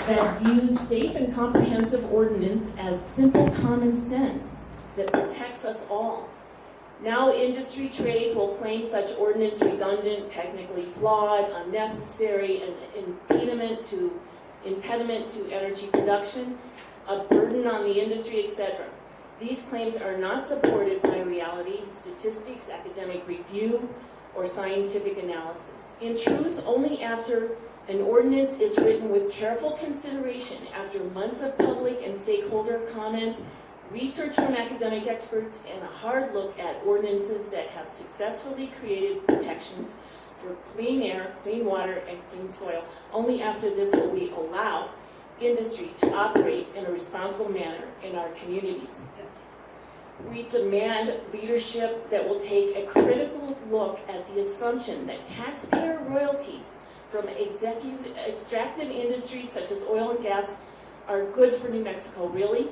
that views safe and comprehensive ordinance as simple common sense that protects us all. Now industry trade will claim such ordinance redundant, technically flawed, unnecessary, an impediment to energy production, a burden on the industry, etc. These claims are not supported by reality, statistics, academic review, or scientific analysis. In truth, only after an ordinance is written with careful consideration, after months of public and stakeholder comment, research from academic experts, and a hard look at ordinances that have successfully created protections for clean air, clean water, and clean soil, only after this will we allow industry to operate in a responsible manner in our communities. We demand leadership that will take a critical look at the assumption that taxpayer royalties from extractive industries such as oil and gas are good for New Mexico. Really?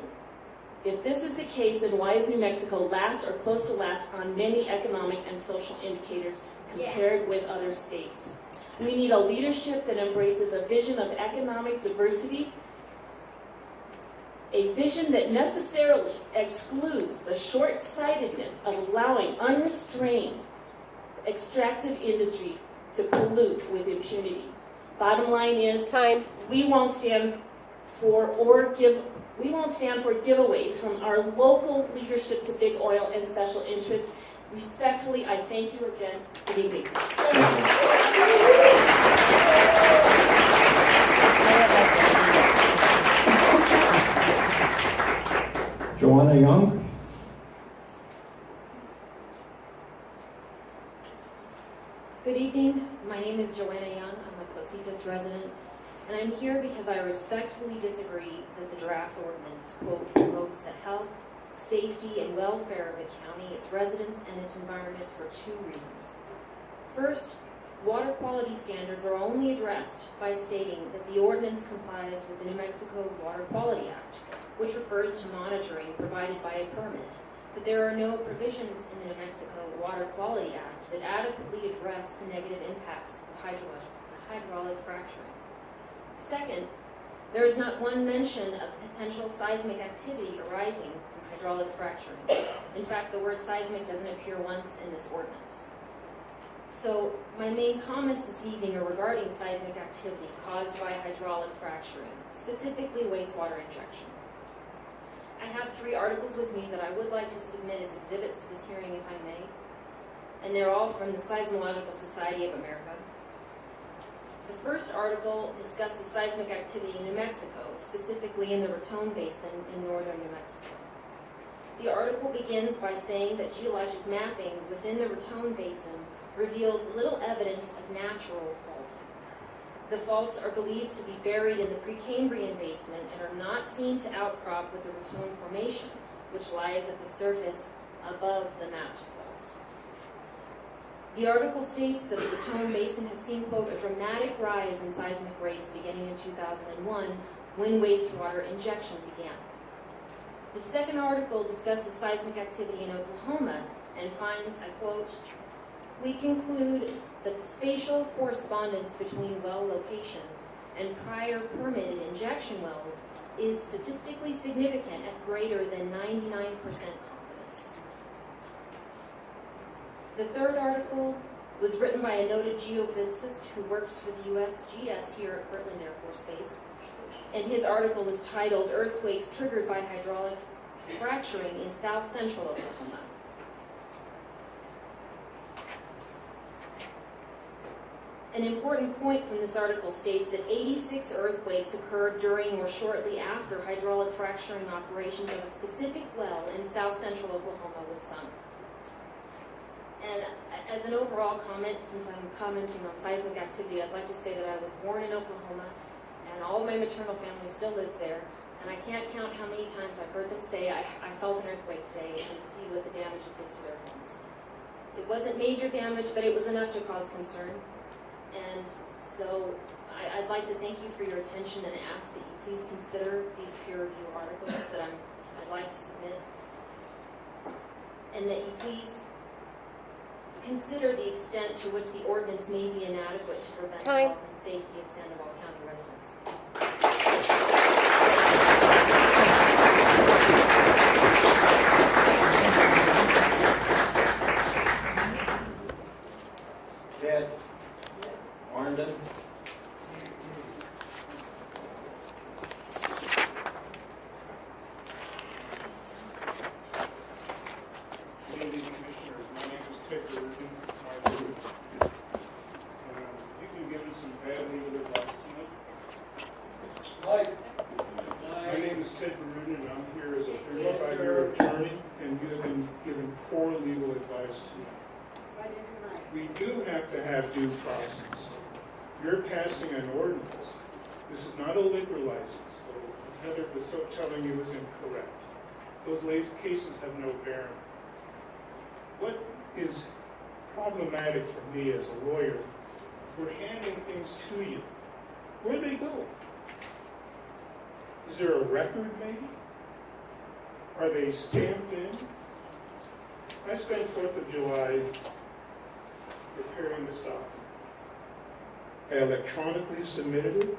If this is the case, then why is New Mexico last or close to last on many economic and social indicators compared with other states? We need a leadership that embraces a vision of economic diversity, a vision that necessarily excludes the short-sightedness of allowing unrestrained extractive industry to pollute with impunity. Bottom line is, we won't stand for giveaways from our local leadership to big oil and special interests. Respectfully, I thank you again. Good evening. Joanna Young. Good evening. My name is Joanna Young. I'm a Placitas resident, and I'm here because I respectfully disagree that the draft ordinance, quote, promotes the health, safety, and welfare of the county, its residents, and its environment for two reasons. First, water quality standards are only addressed by stating that the ordinance complies with the New Mexico Water Quality Act, which refers to monitoring provided by a permit, but there are no provisions in the New Mexico Water Quality Act that adequately address the negative impacts of hydraulic fracturing. Second, there is not one mention of potential seismic activity arising from hydraulic fracturing. In fact, the word seismic doesn't appear once in this ordinance. So my main comments this evening are regarding seismic activity caused by hydraulic fracturing, specifically wastewater injection. I have 3 articles with me that I would like to submit as exhibits to this hearing, if I may, and they're all from the Seismological Society of America. The first article discusses seismic activity in New Mexico, specifically in the Raton Basin in northern New Mexico. The article begins by saying that geologic mapping within the Raton Basin reveals little evidence of natural faulting. The faults are believed to be buried in the Precambrian basement and are not seen to outcrop with the Raton Formation, which lies at the surface above the mapped faults. The article states that the Raton Basin has seen, quote, a dramatic rise in seismic rates beginning in 2001 when wastewater injection began. The second article discusses seismic activity in Oklahoma and finds, I quote, we conclude that the spatial correspondence between well locations and prior permitted injection wells is statistically significant at greater than 99% confidence. The third article was written by a noted geophysicist who works for the USGS here at Kirtland Air Force Base, and his article is titled Earthquakes Triggered by Hydraulic Fracturing in South Central Oklahoma. An important point from this article states that 86 earthquakes occurred during or shortly after hydraulic fracturing operations of a specific well in south central Oklahoma was sunk. And as an overall comment, since I'm commenting on seismic activity, I'd like to say that I was born in Oklahoma and all of my maternal family still lives there. And I can't count how many times I've heard them say, I felt an earthquake today, and see what the damage it did to their homes. It wasn't major damage, but it was enough to cause concern. And so I'd like to thank you for your attention and ask that you please consider these peer review articles that I'd like to submit. And that you please consider the extent to which the ordinance may be inadequate to prevent the health and safety of Sandoval County residents. poor legal advice to me. We do have to have due process. You're passing an ordinance. This is not a liquor license, so Heather was so telling you is incorrect. Those cases have no bearing. What is problematic for me as a lawyer, we're handing things to you. Where do they go? Is there a record made? Are they stamped in? I spent 4th of July preparing this document. I electronically submitted it,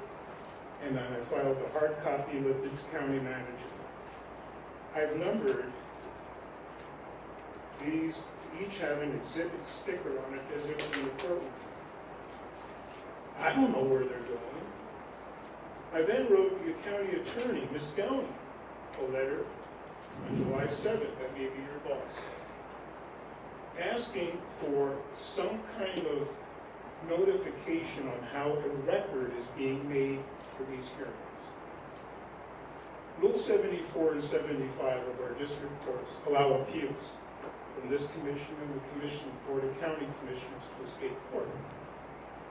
and then I filed a hard copy with the county manager. I've numbered these, each have an exhibit sticker on it as if it's in the courtroom. I don't know where they're going. I then wrote the county attorney, Ms. Downey, a letter on July 7th, that may be your boss, asking for some kind of notification on how a record is being made for these hearings. Rule 74 and 75 of our district courts allow appeals from this commission and the commission board of county commissioners to the state court.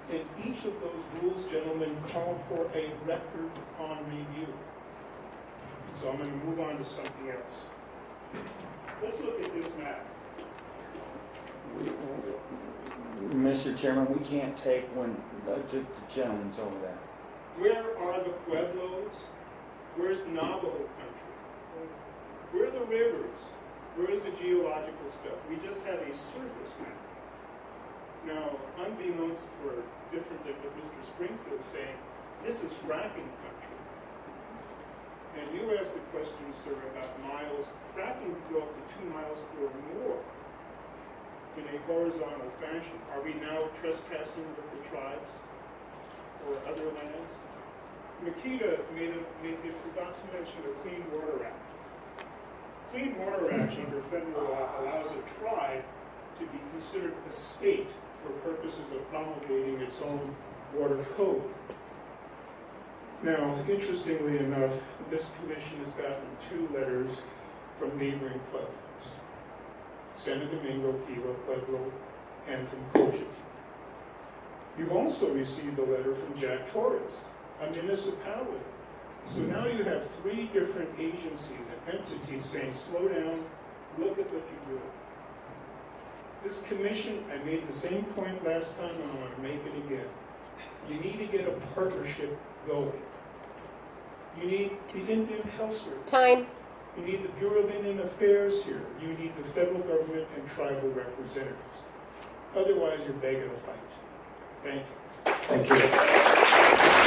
And each of those rules, gentlemen, call for a record on review. So I'm going to move on to something else. Let's look at this map. Mr. Chairman, we can't take when the gentleman's over there. Where are the pueblos? Where's Navajo country? Where are the rivers? Where is the geological stuff? We just have a surface map. Now, unbeknownst or different than what Mr. Springfield is saying, this is fracking country. And you asked the question, sir, about miles. Fracking could go up to 2 miles or more in a horizontal fashion. Are we now trespassing with the tribes or other lands? Makita forgot to mention the Clean Water Act. Clean Water Act under federal law allows a tribe to be considered a state for purposes of promulgating its own water code. Now, interestingly enough, this commission has gotten 2 letters from neighboring pueblos, Santo Domingo, Kiva, Pueblo, and from Cochiti. You've also received a letter from Jack Torres, a municipality. So now you have 3 different agencies and entities saying, slow down, look at what you're doing. This commission, I made the same point last time, and I want to make it again. You need to get a partnership going. You need the Indian Health Service. Time. You need the Bureau of Indian Affairs here. You need the federal government and tribal representatives. Otherwise, you're begging a fight. Thank you. Thank you.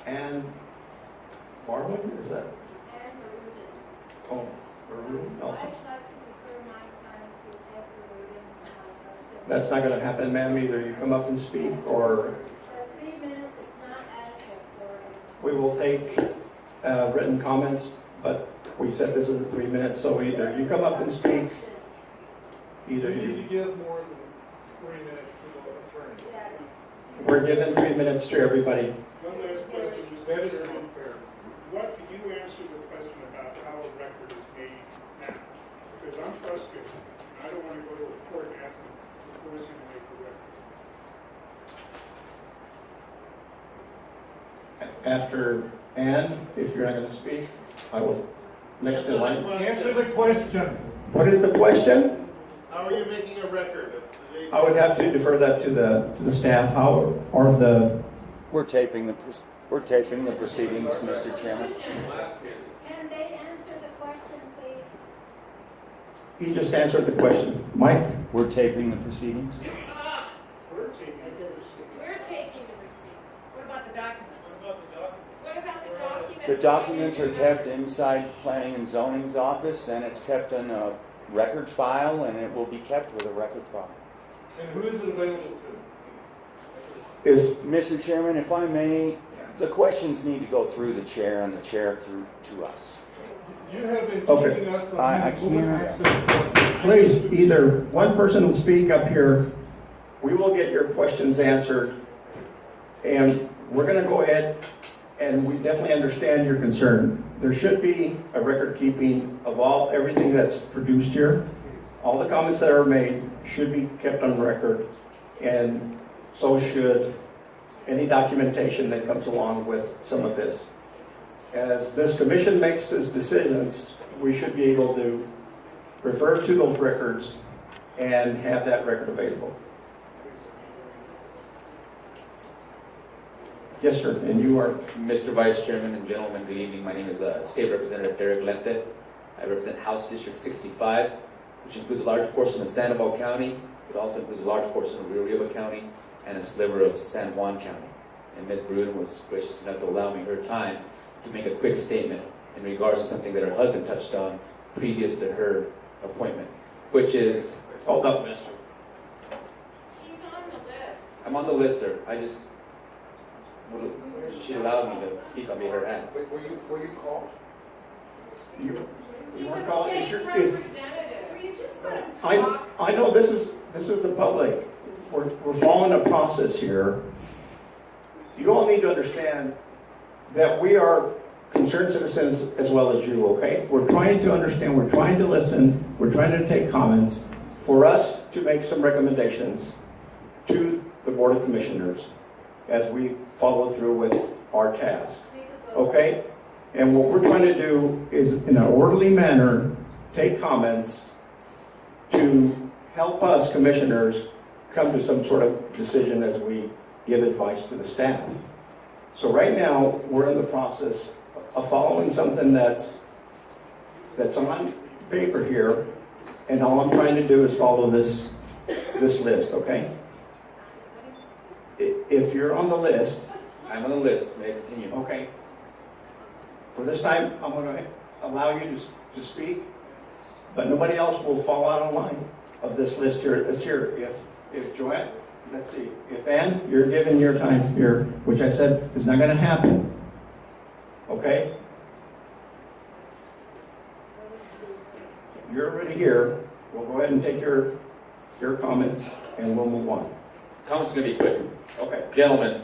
And Marlon, is that? Oh, Maroon Nelson. That's not going to happen, ma'am. Either you come up and speak, or For 3 minutes, it's not adequate for. we will take written comments. But we said this is 3 minutes, so either you come up and speak, either You need you. to give more than 3 minutes to the attorney. Yes. We're giving 3 minutes to everybody. One last question, That Mr. is Chairman. unfair. What do you answer the question about how a record is made now? Because I'm frustrated. I don't want to go to a court and ask them to force you to make a record. After Ann, if you're not going to speak, I will next in line. Answer the question. What is the question? How are you making a record of today's? I would have to defer that to the staff. How or the We're taping the proceedings, Mr. Chairman. Can they answer the question, please? he just answered the question, Mike. We're taping the proceedings. We're taking. We're taking the receipt. What about the documents? What about the documents? The documents are kept inside Planning and Zoning's office, and it's kept in a record file, and it will be kept with a record file. And who is it available to? Is Mr. Chairman, if I may, the questions need to go through the chair and the chair through to us. You have been Okay. keeping us from I having full can't. access. please either one person will speak up here, we will get your questions answered, and we're going to go ahead, and we definitely understand your concern. There should be a record keeping of everything that's produced here. All the comments that are made should be kept on record, and so should any documentation that comes along with some of this. As this commission makes its decisions, we should be able to refer to those records and have that record available. Yes, sir, and you are? Mr. Vice Chairman and gentlemen, good evening. My name is State Representative Derek Lente. I represent House District 65, which includes a large portion of Sandoval County. It also includes a large portion of Rio Arriba County and a sliver of San Juan County. And Ms. Bruden was gracious enough to allow me her time to make a quick statement in regards to something that her husband touched on previous to her appointment, which is... Hold up, mister. He's on the list. I'm on the list, sir. She allowed me to speak on behalf. Were you called? You He's were a calling- state if- representative. Will you just let him talk? I know this is the public. We're following a process here. You all need to understand that we are concerned citizens as well as you, okay? We're trying to understand, we're trying to listen, we're trying to take comments for us to make some recommendations to the Board of Commissioners as we follow through with our task, okay? And what we're trying to do is, in an orderly manner, take comments to help us commissioners come to some sort of decision as we give advice to the staff. So right now, we're in the process of following something that's on paper here, and all I'm trying to do is follow this list, okay? If you're on the list, I'm on the list. May I continue? okay. For this time, I'm going to allow you to speak, but nobody else will fall out of line of this list here. That's here. If Joanne, let's see, if Ann, you're given your time here, which I said is not going to happen. Okay? You're already here. We'll go ahead and take your comments and we'll move on. Comments are going to be quick. Okay. Gentlemen,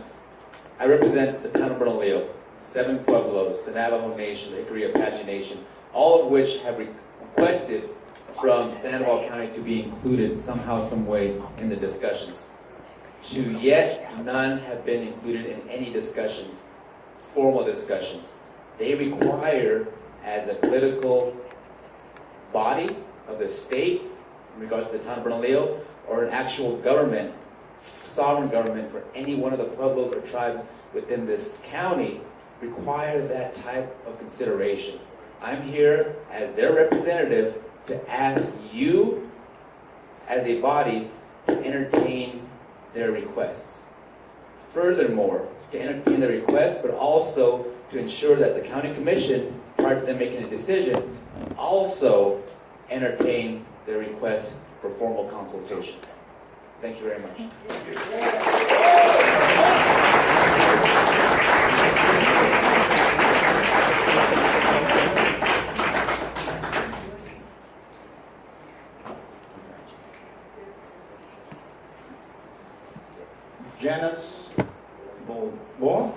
I represent the town of Bernalillo, 7 pueblos, the Navajo Nation, the Hickory Apache Nation, all of which have requested from Sandoval County to be included somehow, some way in the discussions. To yet, none have been included in any discussions, formal discussions. They require, as a political body of the state, in regards to the town of Bernalillo, or an actual government, sovereign government for any one of the pueblos or tribes within this county, require that type of consideration. I'm here as their representative to ask you, as a body, to entertain their requests. Furthermore, to entertain their requests, but also to ensure that the county commission, prior to them making a decision, also entertain their requests for formal consultation. Thank you very much. Janice Bolboa.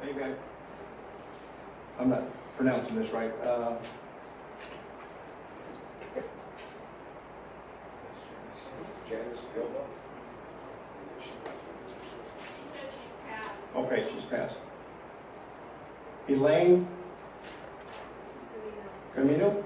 Hey, guy. I'm not pronouncing this right. Janice Bilbo. She said she passed. Okay, she's passed. Elaine Camino?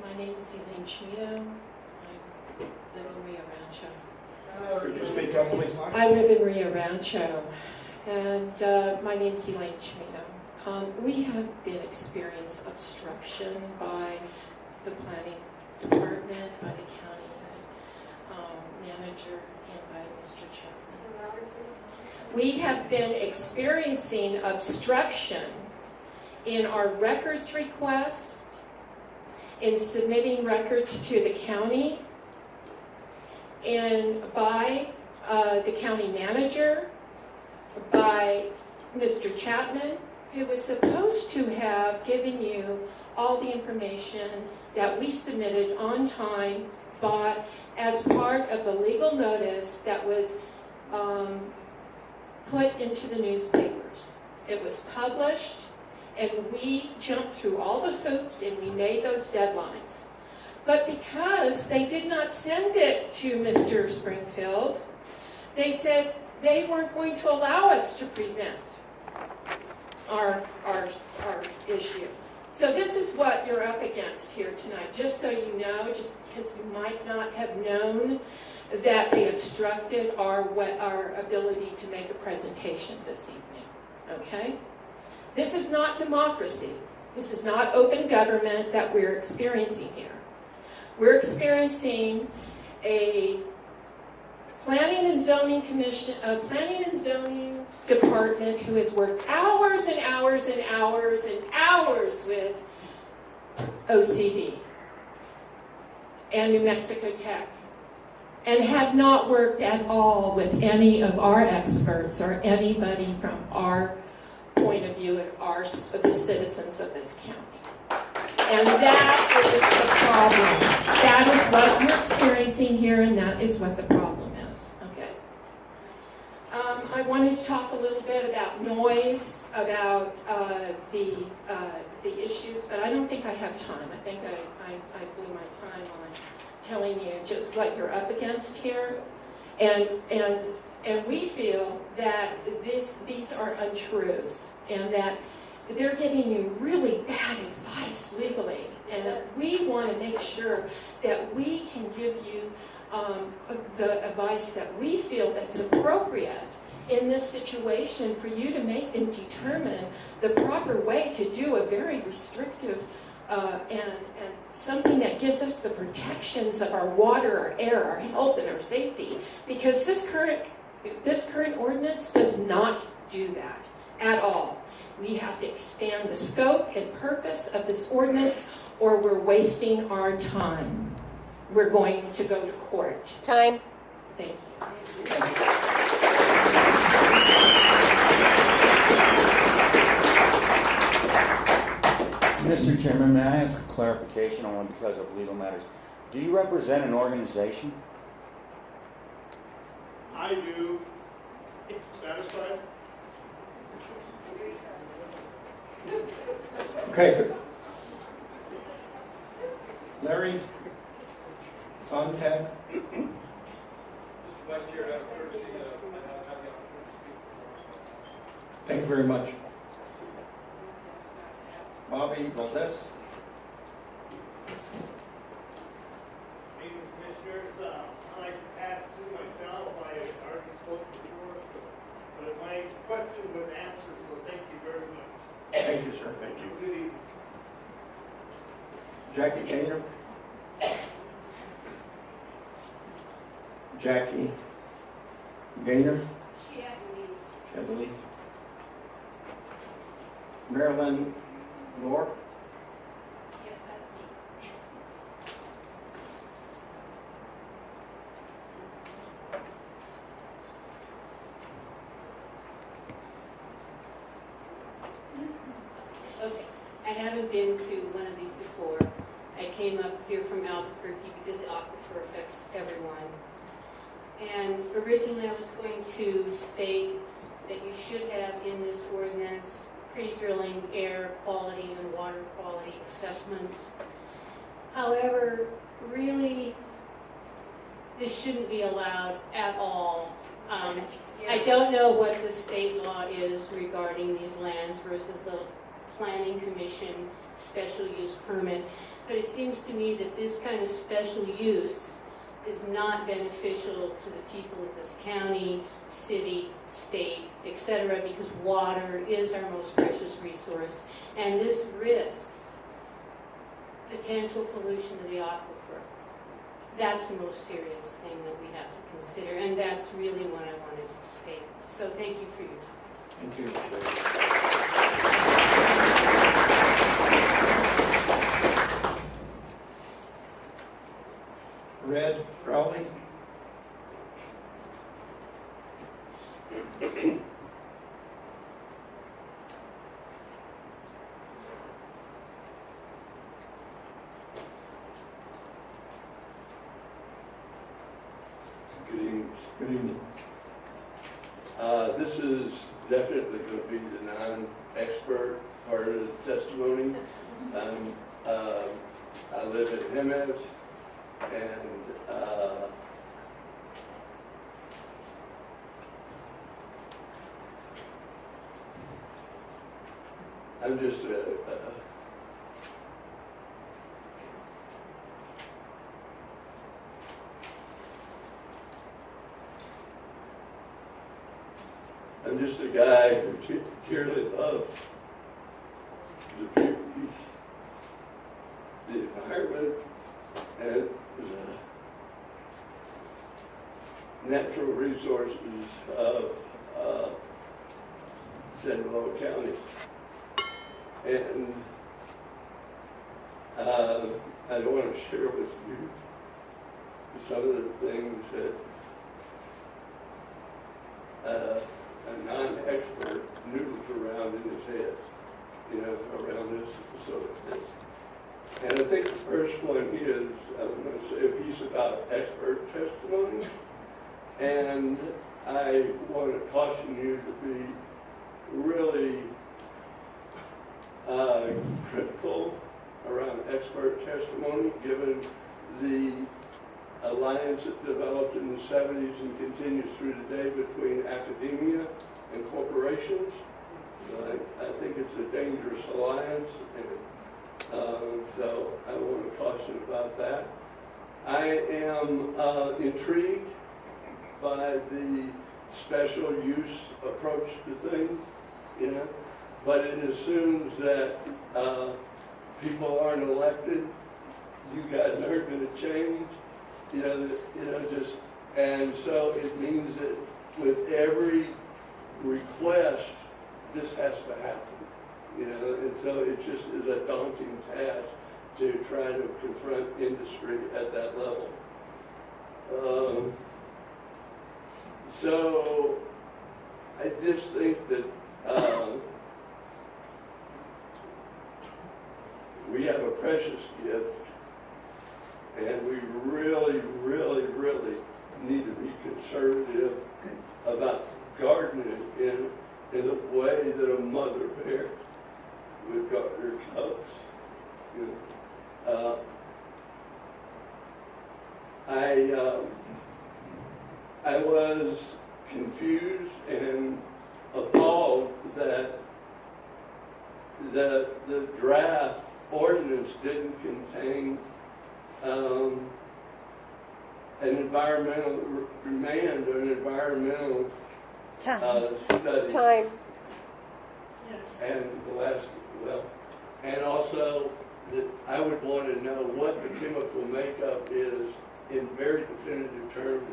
My name is Elaine Chimino. I live in Rio Rancho. Could you speak up, please? I live in Rio Rancho, and my name is Elaine Chimino. We have been experiencing obstruction by the planning department, by the county manager, and by Mr. Chapman. We have been experiencing obstruction in our records requests, in submitting records to the county, and by the county manager, by Mr. Chapman, who was supposed to have given you all the information that we submitted on time, but as part of the legal notice that was put into the newspapers. It was published, and we jumped through all the hoops and we made those deadlines. But because they did not send it to Mr. Springfield, they said they weren't going to allow us to present our issue. So this is what you're up against here tonight, just so you know, just because you might not have known that they obstructed our ability to make a presentation this evening, okay? This is not democracy. This is not open government that we're experiencing here. We're experiencing a planning and zoning commission, a planning and zoning department who has worked hours and hours and hours and hours with OCD and New Mexico Tech, and have not worked at all with any of our experts or anybody from our point of view and the citizens of this county. And that is the problem. That is what you're experiencing here, and that is what the problem is. Okay. I wanted to talk a little bit about noise, about the issues, but I don't think I have time. I think I blew my time on telling you just what you're up against here, and we feel that these are untruths, and that they're giving you really bad advice legally, and we want to make sure that we can give you the advice that we feel that's appropriate in this situation for you to make and determine the proper way to do a very restrictive and something that gives us the protections of our water, our air, our health, and our safety. Because this current ordinance does not do that at all. We have to expand the scope and purpose of this ordinance, or we're wasting our time. We're going to go to court. Time. Thank you. Mr. Chairman, may I ask a clarification on one because of legal matters? Do you represent an organization? I do. Satisfied? Okay, good. Larry, Sontag, Mr. Vice Chair, out of courtesy, I now have the opportunity to speak. thank you very much. Bobby Valdez. Meeting commissioners, I'd like to pass through myself. I already spoke before, but my question was answered, so thank you very much. Thank you, sir. Thank you. Good evening. Jackie Gaynor. Jackie Gaynor. She had to leave. Chadley. Marilyn Moore. Yes, that's me. Okay, I haven't been to one of these before. I came up here from Albuquerque because the aquifer affects everyone. And originally I was going to state that you should have in this ordinance pre-drilling air quality and water quality assessments. However, really, this shouldn't be allowed at all. I don't know what the state law is regarding these lands versus the Planning Commission special use permit, but it seems to me that this kind of special use is not beneficial to the people of this county, city, state, etc., because water is our most precious resource, and this risks potential pollution of the aquifer. That's the most serious thing that we have to consider, and that's really what I wanted to state. So thank you for your time. Thank you. Red, Crowley? Good evening. Good evening. This is definitely going to be the non-expert part of the testimony. I live in Jimenez, and I'm just a guy who dearly loves the beauty, the environment, and the natural resources of Sandoval County. And I want to share with you some of the things that a non-expert noodles around in his head, around this sort of thing. And I think the first one is, I'm going to say a piece about expert testimony. And I want to caution you to be really critical around expert testimony, given the alliance that developed in the 70s and continues through today between academia and corporations. I think it's a dangerous alliance, and so I want to caution about that. I am intrigued by the special use approach to things, but it assumes that people aren't elected, you guys aren't going to change. And so it means that with every request, this has to happen, and so it just is a daunting task to try to confront industry at that level. So I just think that we have a precious gift. And we really, really, really need to be conservative about gardening in the way that a mother bear would guard her cubs. I was confused and appalled that the draft ordinance didn't contain an environmental demand or an environmental study. Time. And and also that I would want to know what the chemical makeup is in very definitive terms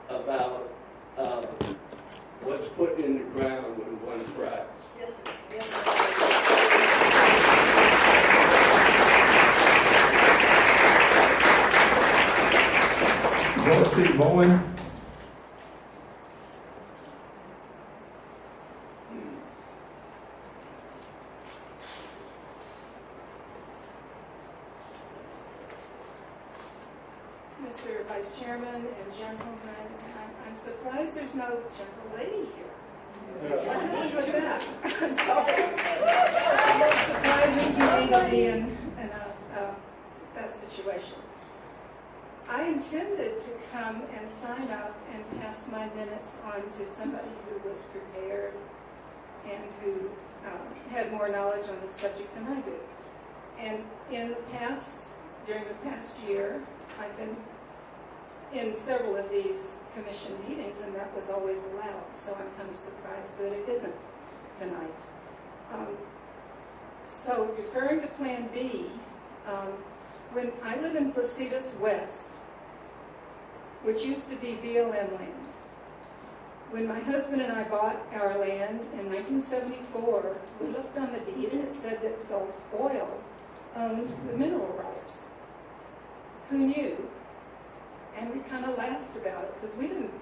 about what's put in the ground when one fracks. Yes, sir. Yes, sir. Dorothy Bowen? Mr. Vice Chairman and gentlemen, I'm surprised there's no gentle lady here. What happened with that? I'm sorry. It's surprising to me to be in that situation. I intended to come and sign up and pass my minutes on to somebody who was prepared and who had more knowledge on the subject than I do. And during the past year, I've been in several of these commission meetings, and that was always allowed, so I'm kind of surprised that it isn't tonight. So deferring to Plan B, when I live in Placitas West, which used to be BLM land, when my husband and I bought our land in 1974, we looked on the deed and it said that Gulf Oil owned the mineral rights. Who knew? And we kind of laughed about it because we didn't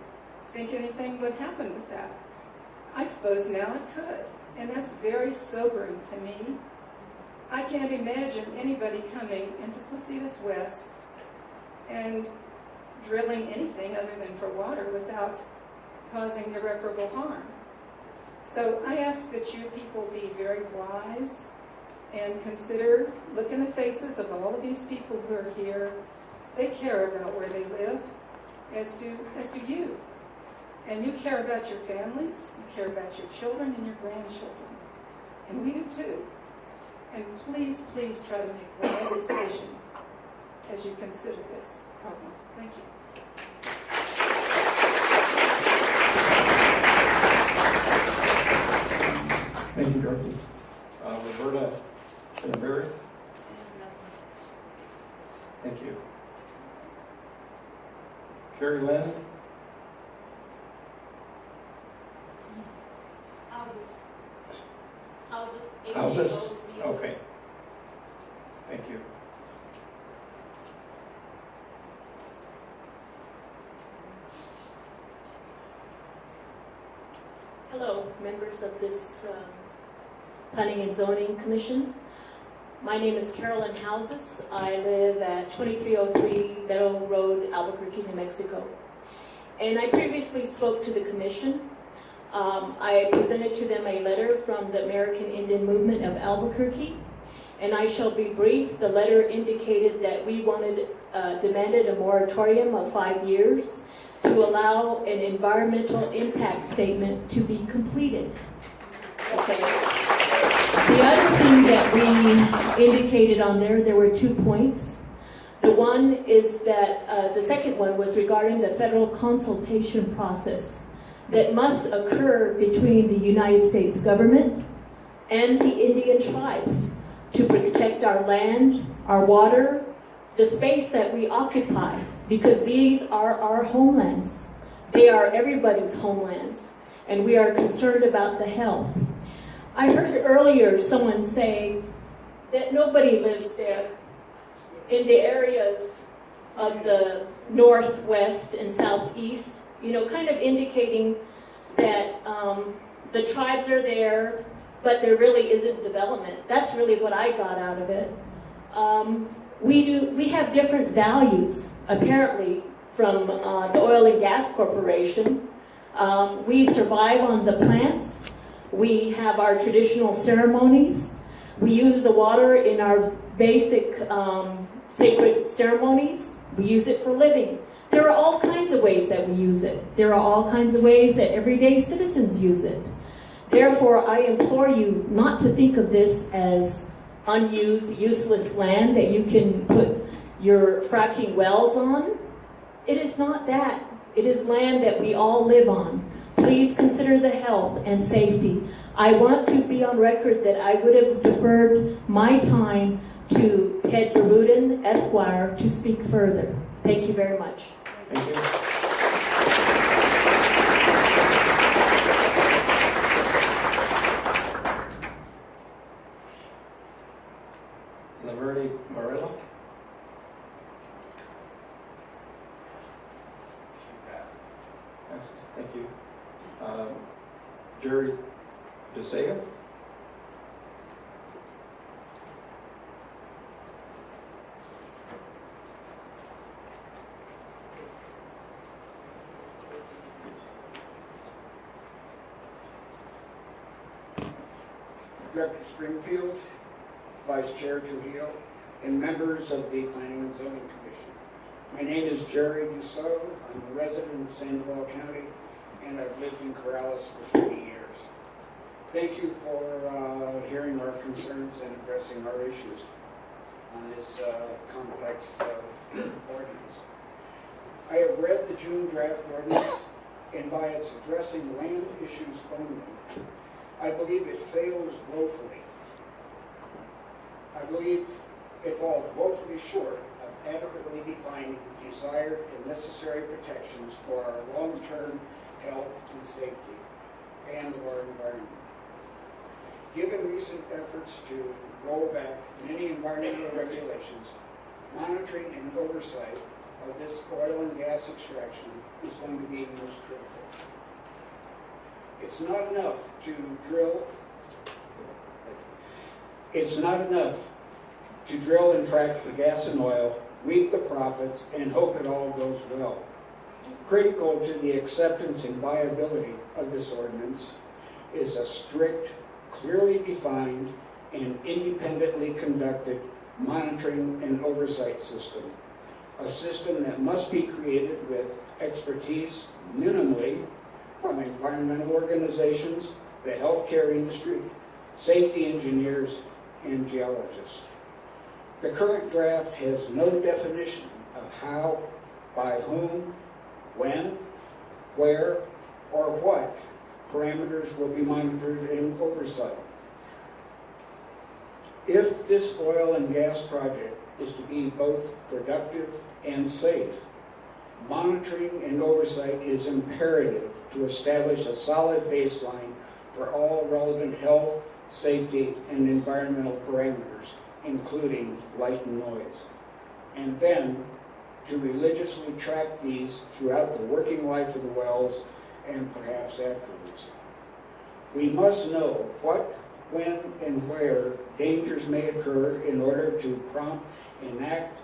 think anything would happen with that. I suppose now it could, and that's very sobering to me. I can't imagine anybody coming into Placitas West and drilling anything other than for water without causing irreparable harm. So I ask that you people be very wise and consider, look in the faces of all of these people who are here. They care about where they live, as do you. And you care about your families, you care about your children and your grandchildren. And we do too. And please, please try to make a wise decision as you consider this problem. Thank you. Thank you, Dorothy. Roberta Canterbury. Thank you. Carrie Lynn. Houses. Okay. Thank you. Hello, members of this Planning and Zoning Commission. My name is Carolyn Houses. I live at 2303 Meadow Road, Albuquerque, New Mexico. And I previously spoke to the commission. I presented to them a letter from the American Indian Movement of Albuquerque, and I shall be brief. The letter indicated that we demanded a moratorium of 5 years to allow an environmental impact statement to be completed. Okay. The other thing that we indicated on there were 2 points. The one is that, the second one was regarding the federal consultation process that must occur between the United States government and the Indian tribes to protect our land, our water, the space that we occupy, because these are our homelands. They are everybody's homelands, and we are concerned about the health. I heard earlier someone say that nobody lives there in the areas of the northwest and southeast, kind of indicating that the tribes are there, but there really isn't development. That's really what I got out of it. We have different values, apparently, from the Oil and Gas Corporation. We survive on the plants. We have our traditional ceremonies. We use the water in our basic sacred ceremonies. We use it for living. There are all kinds of ways that we use it. There are all kinds of ways that everyday citizens use it. Therefore, I implore you not to think of this as unused, useless land that you can put your fracking wells on. It is not that. It is land that we all live on. Please consider the health and safety. I want to be on record that I would have deferred my time to Ted Berudin, Esquire, to speak further. Thank you very much. Thank you. Laverde Murillo. Passes. Thank you. Jerry DeSega. Director Springfield, Vice Chair Trujillo, and members of the Planning and Zoning Commission. My name is Jerry Dussault. I'm a resident of Sandoval County, and I've lived in Corrales for 20 years. Thank you for hearing our concerns and addressing our issues on this complex ordinance. I have read the June draft ordinance, and by its addressing land issues only, I believe it fails woefully. I believe it falls woefully short of adequately defining desired and necessary protections for our long-term health and safety and of our environment. Given recent efforts to roll back many environmental regulations, monitoring and oversight of this oil and gas extraction is going to be most critical. It's not enough to drill and frack for gas and oil, reap the profits, and hope it all goes well. Critical to the acceptance and viability of this ordinance is a strict, clearly defined, and independently conducted monitoring and oversight system. A system that must be created with expertise minimally from environmental organizations, the healthcare industry, safety engineers, and geologists. The current draft has no definition of how, by whom, when, where, or what parameters will be monitored and oversight. If this oil and gas project is to be both productive and safe, monitoring and oversight is imperative to establish a solid baseline for all relevant health, safety, and environmental parameters, including light and noise. And then to religiously track these throughout the working life of the wells and perhaps afterwards. We must know what, when, and where dangers may occur in order to promptly enact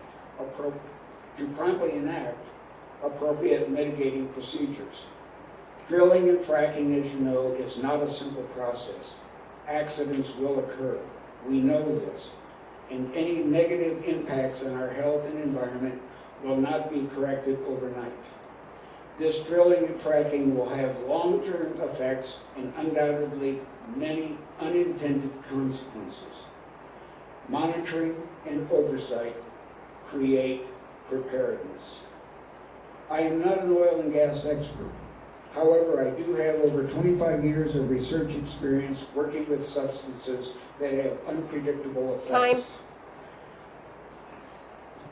appropriate mitigating procedures. Drilling and fracking, as you know, is not a simple process. Accidents will occur. We know this. And any negative impacts on our health and environment will not be corrected overnight. This drilling and fracking will have long-term effects and undoubtedly many unintended consequences. Monitoring and oversight create preparedness. I am not an oil and gas expert. However, I do have over 25 years of research experience working with substances that have unpredictable effects. Time.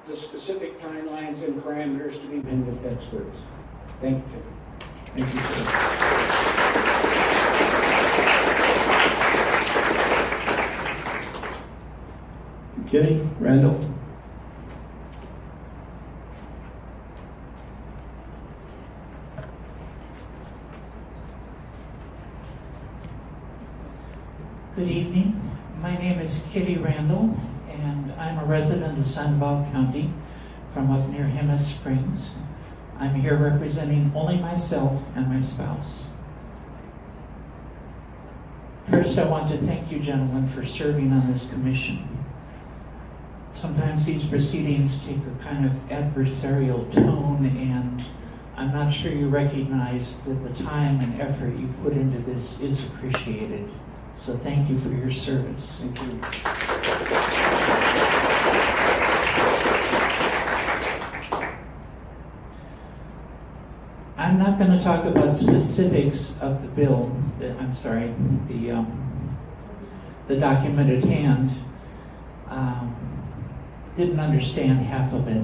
The specific timelines and parameters to be independent experts. Thank you. Thank you, sir. Kitty, Randall? Good evening. My name is Kitty Randall, and I'm a resident of Sandoval County from up near Hemis Springs. I'm here representing only myself and my spouse. First, I want to thank you, gentlemen, for serving on this commission. Sometimes these proceedings take a kind of adversarial tone, and I'm not sure you recognize that the time and effort you put into this is appreciated. So thank you for your service. Thank you. I'm not going to talk about specifics of the bill, the document at hand. Didn't understand half of it.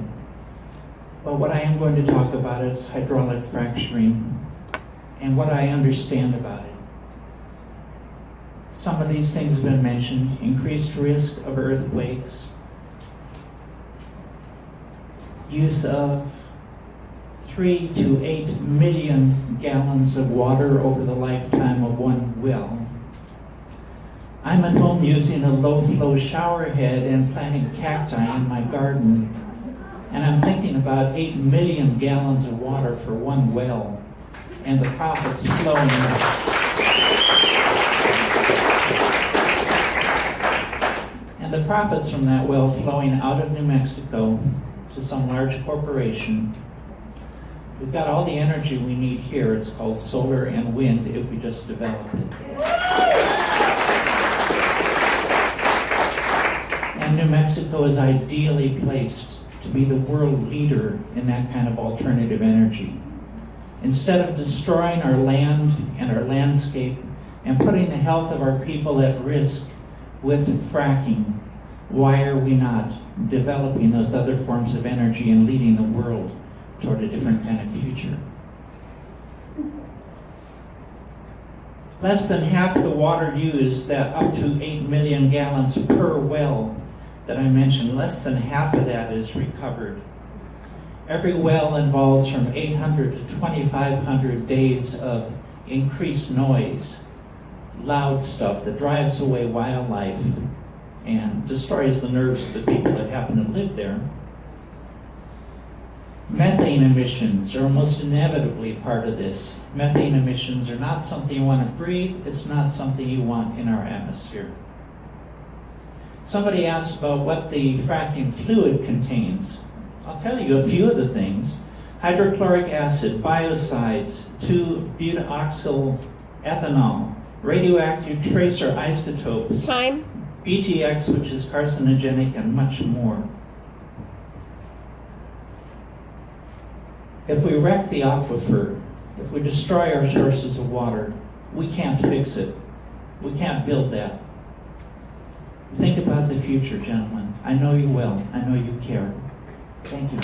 But what I am going to talk about is hydraulic fracturing and what I understand about it. Some of these things have been mentioned: increased risk of earthquakes, use of 3 to 8 million gallons of water over the lifetime of one well. I'm at home using a low-flow shower head and planting cacti in my garden, and I'm thinking about 8 million gallons of water for one well, and the profits flowing out. And the profits from that well flowing out of New Mexico to some large corporation. We've got all the energy we need here. It's called solar and wind if we just develop it. And New Mexico is ideally placed to be the world leader in that kind of alternative energy. Instead of destroying our land and our landscape and putting the health of our people at risk with fracking, why are we not developing those other forms of energy and leading the world toward a different kind of future? Less than half the water used, that up to 8 million gallons per well that I mentioned, less than half of that is recovered. Every well involves from 800 to 2,500 days of increased noise, loud stuff that drives away wildlife and destroys the nerves of the people that happen to live there. Methane emissions are almost inevitably part of this. Methane emissions are not something you want to breathe. It's not something you want in our atmosphere. Somebody asked about what the fracking fluid contains. I'll tell you a few of the things. Hydrochloric acid, biocides, 2-butoxyl ethanol, radioactive tracer isotopes, Time. BTX, which is carcinogenic, and much more. If we wreck the aquifer, if we destroy our sources of water, we can't fix it. We can't build that. Think about the future, gentlemen. I know you will. I know you care. Thank you.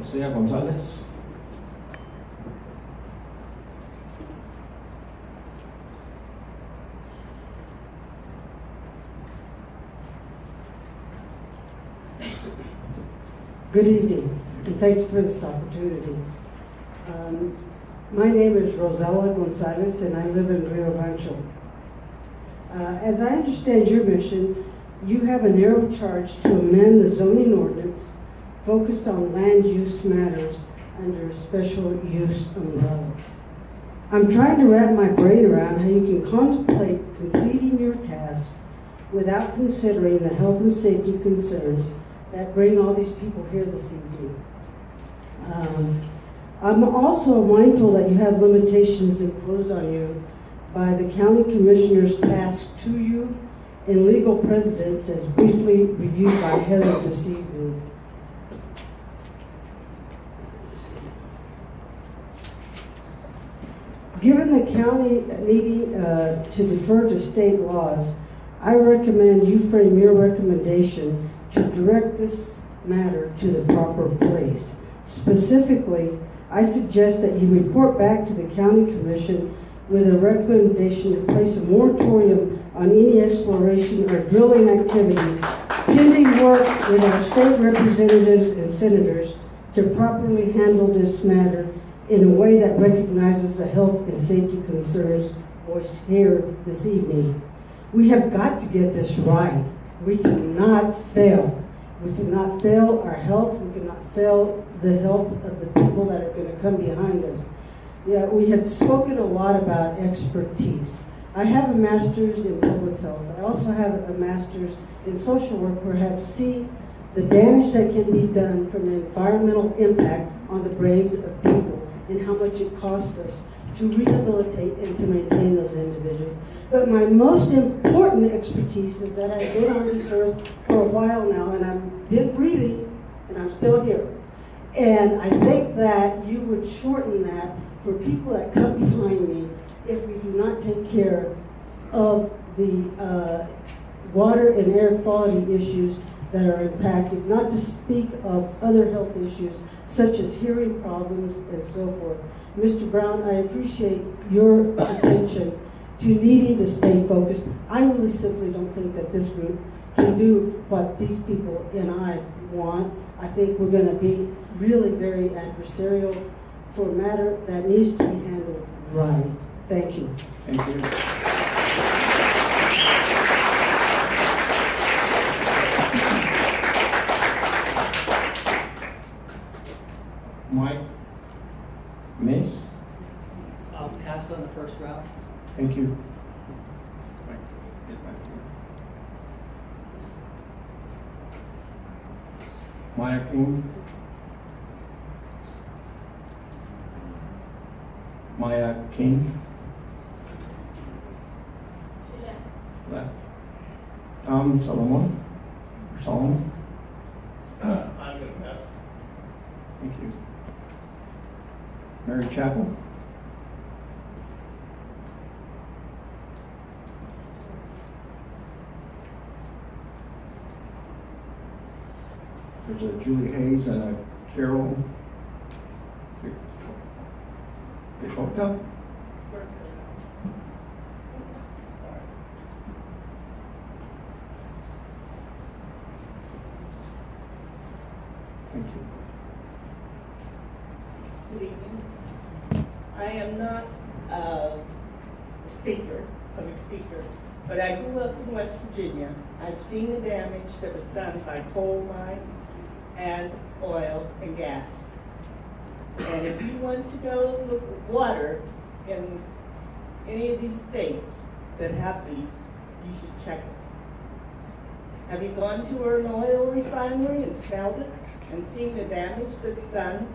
José González. Good evening, and thank you for this opportunity. My name is Rosella Gonzalez, and I live in Rio Rancho. As I understand your mission, you have a narrow charge to amend the zoning ordinance focused on land use matters under a special use umbrella. I'm trying to wrap my brain around how you can contemplate completing your task without considering the health and safety concerns that bring all these people here this evening. I'm also mindful that you have limitations imposed on you by the county commissioner's task to you and legal precedents as briefly reviewed by Heather this evening. Given the county needing to defer to state laws, I recommend you frame your recommendation to direct this matter to the proper place. Specifically, I suggest that you report back to the county commission with a recommendation to place a moratorium on any exploration or drilling activity pending work with our state representatives and senators to properly handle this matter in a way that recognizes the health and safety concerns voiced here this evening. We have got to get this right. We cannot fail. We cannot fail our health. We cannot fail the health of the people that are going to come behind us. Yeah, we have spoken a lot about expertise. I have a master's in public health. I also have a master's in social work where I have seen the damage that can be done from an environmental impact on the brains of people and how much it costs us to rehabilitate and to maintain those individuals. But my most important expertise is that I've been on this earth for a while now, and I've been breathing, and I'm still here. And I think that you would shorten that for people that come behind me if we do not take care of the water and air quality issues that are impacted, not to speak of other health issues such as hearing problems and so forth. Mr. Brown, I appreciate your attention to needing to stay focused. I really simply don't think that this group can do what these people and I want. I think we're going to be really very adversarial for a matter that needs to be handled right. Thank you. Thank you. Mike? Miss? I'll pass on the first round. Thank you. Maya King? Maya King? Tom Solomon. Solomon. I'm going to pass. Thank you. Mary Chapel. There's a Julie Hayes and a Carol Vicota. Thank you. Good evening. I am not a public speaker, but I grew up in West Virginia. I've seen the damage that was done by coal mines and oil and gas. And if you want to go look at water in any of these states that have these, you should check it. Have you gone to an oil refinery and smelled it and seen the damage that's done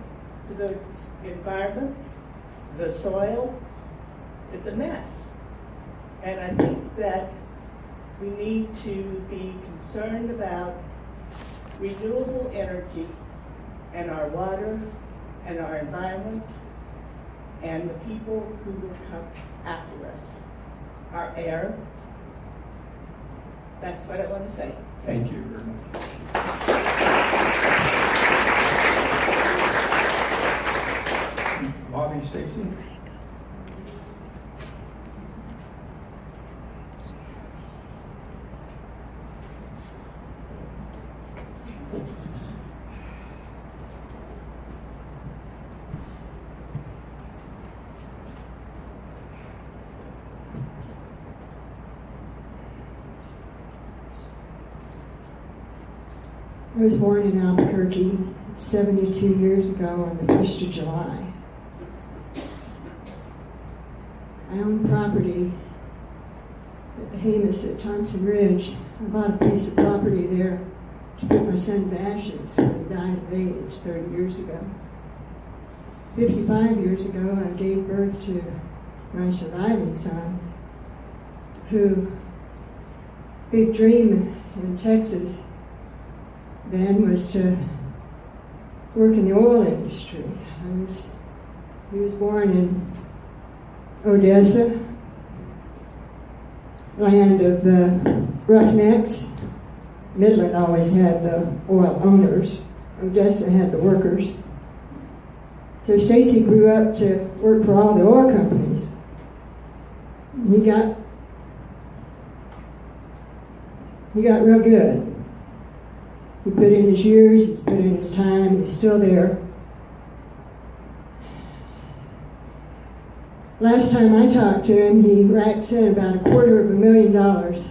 to the environment, the soil? It's a mess. And I think that we need to be concerned about renewable energy and our water and our environment and the people who will come after us, our air. That's what I want to say. Thank you very much. Bobby Stacy. I was born in Albuquerque 72 years ago on the 1st of July. I own property at the Hamus at Thompson Ridge. I bought a piece of property there to put my son's ashes when he died of AIDS 30 years ago. 55 years ago, I gave birth to my surviving son, who, big dream in Texas then was to work in the oil industry. He was born in Odessa, land of the Roughnecks. Midland always had the oil owners. Odessa had the workers. So Stacy grew up to work for all the oil companies. He got real good. He put in his years, he's put in his time, he's still there. Last time I talked to him, he racks in about $250,000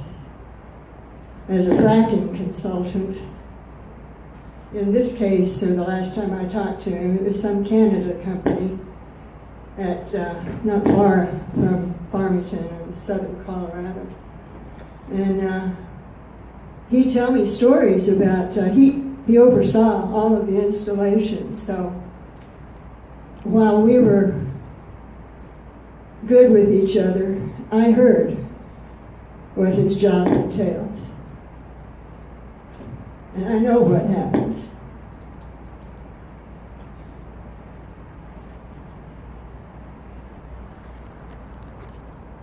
as a fracking consultant. In this case, or the last time I talked to him, it was some Canada company at not far from Farmington in southern Colorado. And he'd tell me stories about, he oversaw all of the installations. So while we were good with each other, I heard what his job entails. And I know what happens.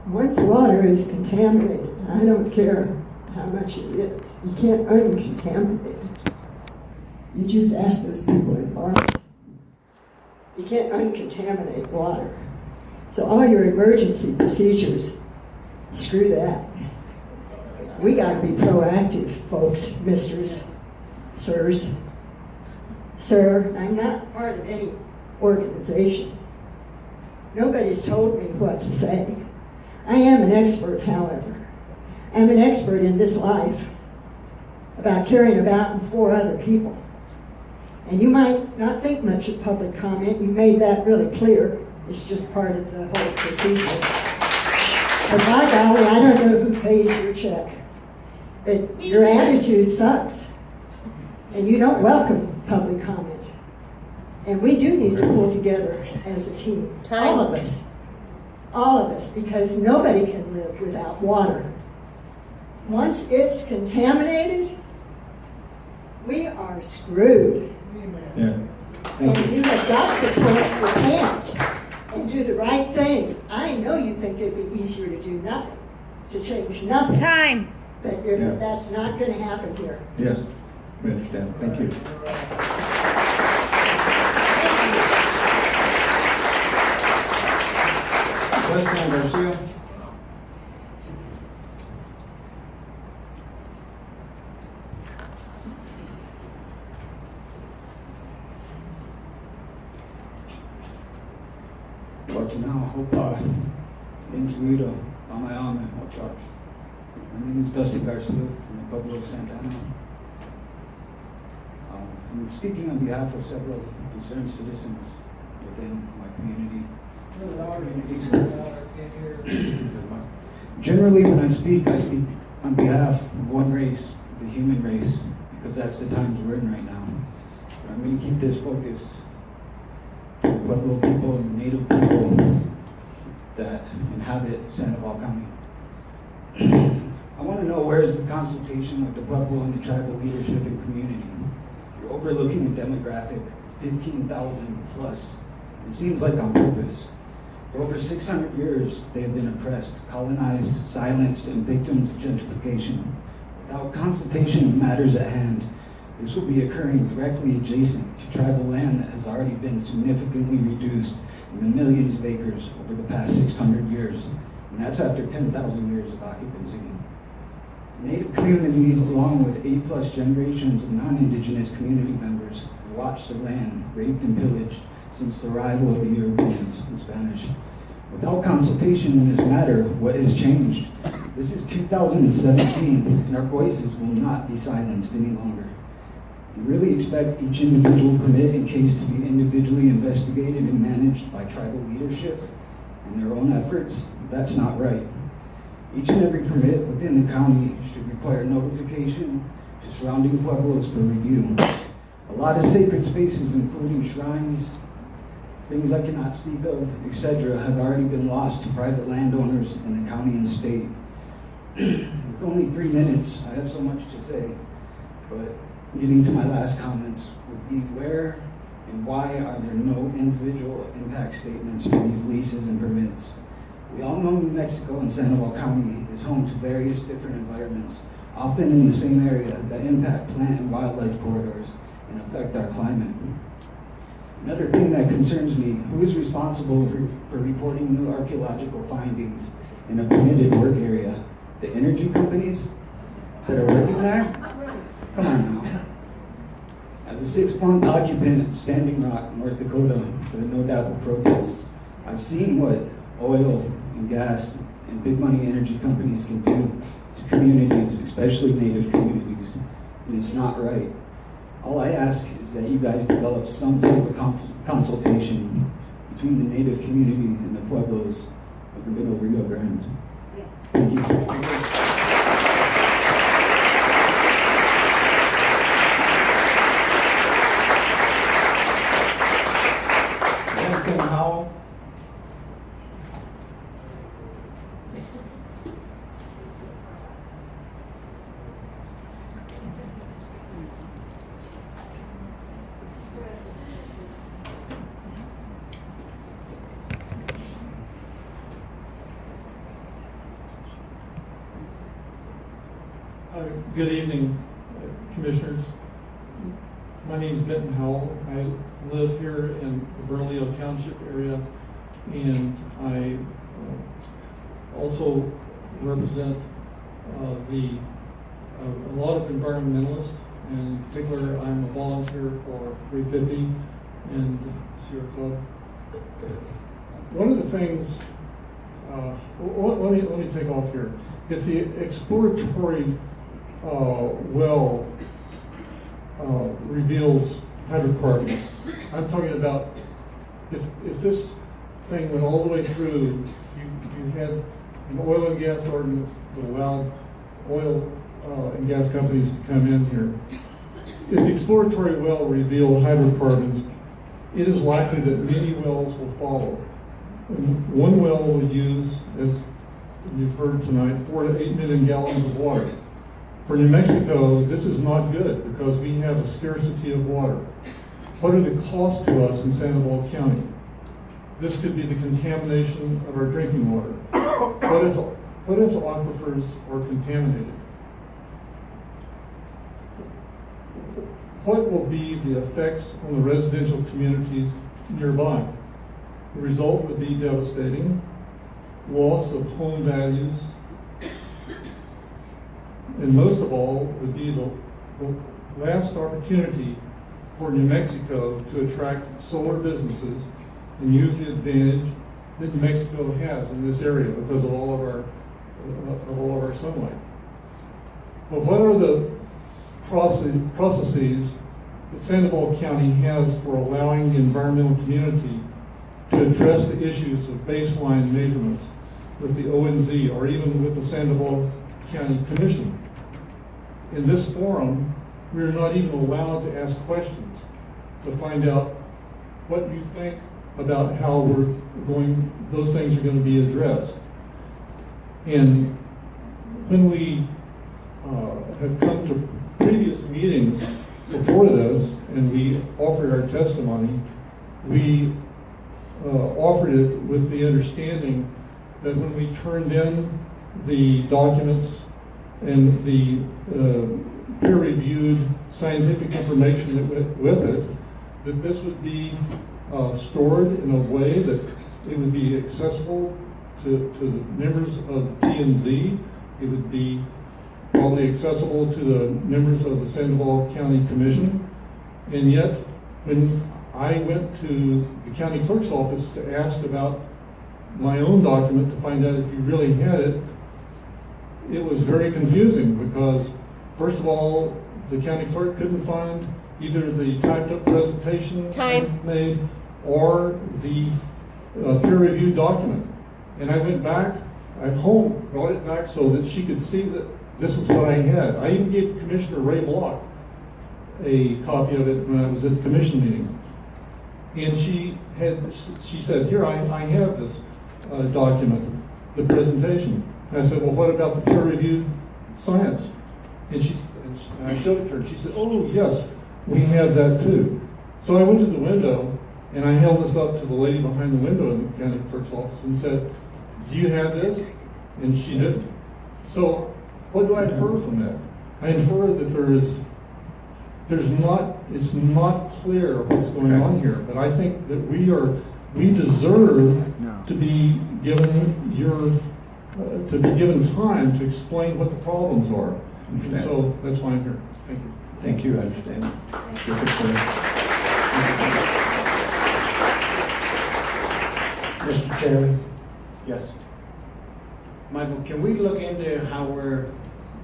Once water is contaminated, I don't care how much it is, you can't uncontaminate it. You just ask those people in Farmington. You can't uncontaminate water. So all your emergency procedures, screw that. We gotta be proactive, folks, misters, sirs. Sir, I'm not part of any organization. Nobody's told me what to say. I am an expert, however. I'm an expert in this life about caring about and for other people. And you might not think much of public comment. You made that really clear. It's just part of the whole procedure. But by golly, I don't know who pays your check. But your attitude sucks. And you don't welcome public comment. And we do need to pull together as a team. All of us. All of us. Because nobody can live without water. once it's contaminated, we are screwed. Yeah. And you have got to put up your pants and do the right thing. I know you think it'd be easier to do nothing, to change nothing. Time. But that's not going to happen here. Yes, we understand. Thank you. Westman Garcia. What's now? Hopa. In Toledo, on my arm in Hot Church. My name is Dusty Garcia from the Pueblo of Santa Ana. I'm speaking on behalf of several concerned citizens within my community. Generally, when I speak on behalf of one race, the human race, because that's the times we're in right now. But I'm going to keep this focused to the Pueblo people and the native people that inhabit Sandoval County. I want to know, where is the consultation with the Pueblo and the tribal leadership and community? You're overlooking a demographic of 15,000 plus. It seems like on purpose. For over 600 years, they have been oppressed, colonized, silenced, and victims of gentrification. Without consultation of matters at hand, this will be occurring directly adjacent to tribal land that has already been significantly reduced in the millions of acres over the past 600 years. And that's after 10,000 years of occupancy. The Native community, along with 8+ generations of non-Indigenous community members, have watched the land raped and pillaged since the arrival of the Europeans and Spanish. Without consultation in this matter, what has changed? This is 2017, and our voices will not be silenced any longer. You really expect each individual permit and case to be individually investigated and managed by tribal leadership and their own efforts? That's not right. Each and every permit within the county should require notification to surrounding pueblos for review. A lot of sacred spaces, including shrines, things I cannot speak of, etc., have already been lost to private landowners in the county and state. With only 3 minutes, I have so much to say, but getting to my last comments would be, where and why are there no individual impact statements for these leases and permits? We all know New Mexico and Sandoval County is home to various different environments, often in the same area, that impact plant and wildlife corridors and affect our climate. Another thing that concerns me, who is responsible for reporting new archaeological findings in a permitted work area? The energy companies that are working there? Come on now. As a 6-month occupant at Standing Rock, North Dakota, for the No Doubt protests, I've seen what oil and gas and big money energy companies can do to communities, especially native communities, and it's not right. All I ask is that you guys develop some type of consultation between the native community and the pueblos of the Middle Rio Grande. Yes. Thank you. Lincoln Howell. Good evening, Commissioners. My name is Benton Howell. I live here in the Bernalillo Township area, and I also represent a lot of environmentalists, and in particular, I'm a volunteer for 350 and Sierra Club. One of the things, let me take off here. If the exploratory well reveals hydrocarbons, I'm talking about if this thing went all the way through, you had an oil and gas ordinance that allowed oil and gas companies to come in here. If the exploratory well revealed hydrocarbons, it is likely that many wells will follow. And one well will use as you've heard tonight, 4 to 8 million gallons of water. For New Mexico, this is not good because we have a scarcity of water. What are the costs to us in Sandoval County? This could be the contamination of our drinking water. What if aquifers are contaminated? What will be the effects on the residential communities nearby? The result would be devastating, loss of home values, and most of all would be the last opportunity for New Mexico to attract solar businesses and use the advantage that New Mexico has in this area because of all of our sunlight. But what are the processes that Sandoval County has for allowing the environmental community to address the issues of baseline measurements with the ONZ or even with the Sandoval County Commission? In this forum, we are not even allowed to ask questions to find out what you think about how those things are going to be addressed. And when we have come to previous meetings before this and we offered our testimony, we offered it with the understanding that when we turned in the documents and the peer-reviewed scientific information that went with it, that this would be stored in a way that it would be accessible to the members of P&Z. It would be probably accessible to the members of the Sandoval County Commission. And yet, when I went to the county clerk's office to ask about my own document to find out if you really had it, it was very confusing because, first of all, the county clerk couldn't find either the typed up presentation made or the peer-reviewed document. And I went back at home, brought it back so that she could see that this was what I had. I even gave Commissioner Ray Block a copy of it when I was at the commission meeting. And she said, here, I have this document, the presentation. And I said, well, what about the peer-reviewed science? And I showed it to her. She said, oh, yes, we have that too. So I went to the window and I held this up to the lady behind the window in the county clerk's office and said, do you have this? And she didn't. So what do I infer from that? I infer that it's not clear what's going on here, but I think that we deserve to be given time to explain what the problems are. And so that's why I'm here. Thank you. Thank you, I understand. Mr. Chairman, Yes. Michael, can we look into how we're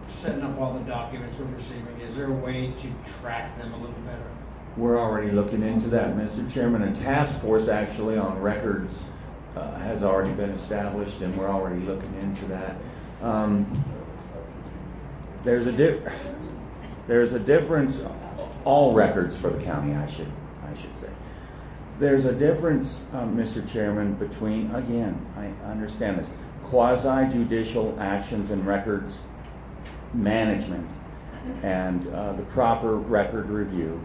setting up all the documents we're receiving? Is there a way to track them a little better? We're already looking into that, Mr. Chairman. A task force actually on records has already been established, and we're already looking into that. There's a difference. All records for the county, I should say. There's a difference, Mr. Chairman, between, again, I understand this, quasi-judicial actions and records management and the proper record review,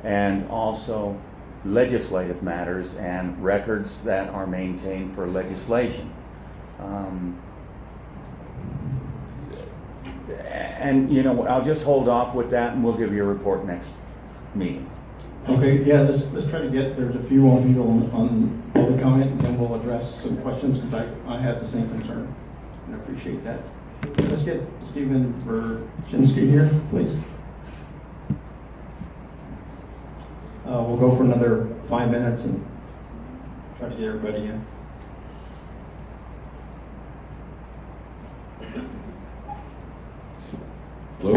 and also legislative matters and records that are maintained for legislation. And you know, I'll just hold off with that and we'll give you a report next meeting. Okay, yeah, let's try to get, there's a few on public comment, and then we'll address some questions, because I have the same concern, and I appreciate that. Let's get Stephen Berchinski here, please. We'll go for another 5 minutes and try to get everybody in. Hello?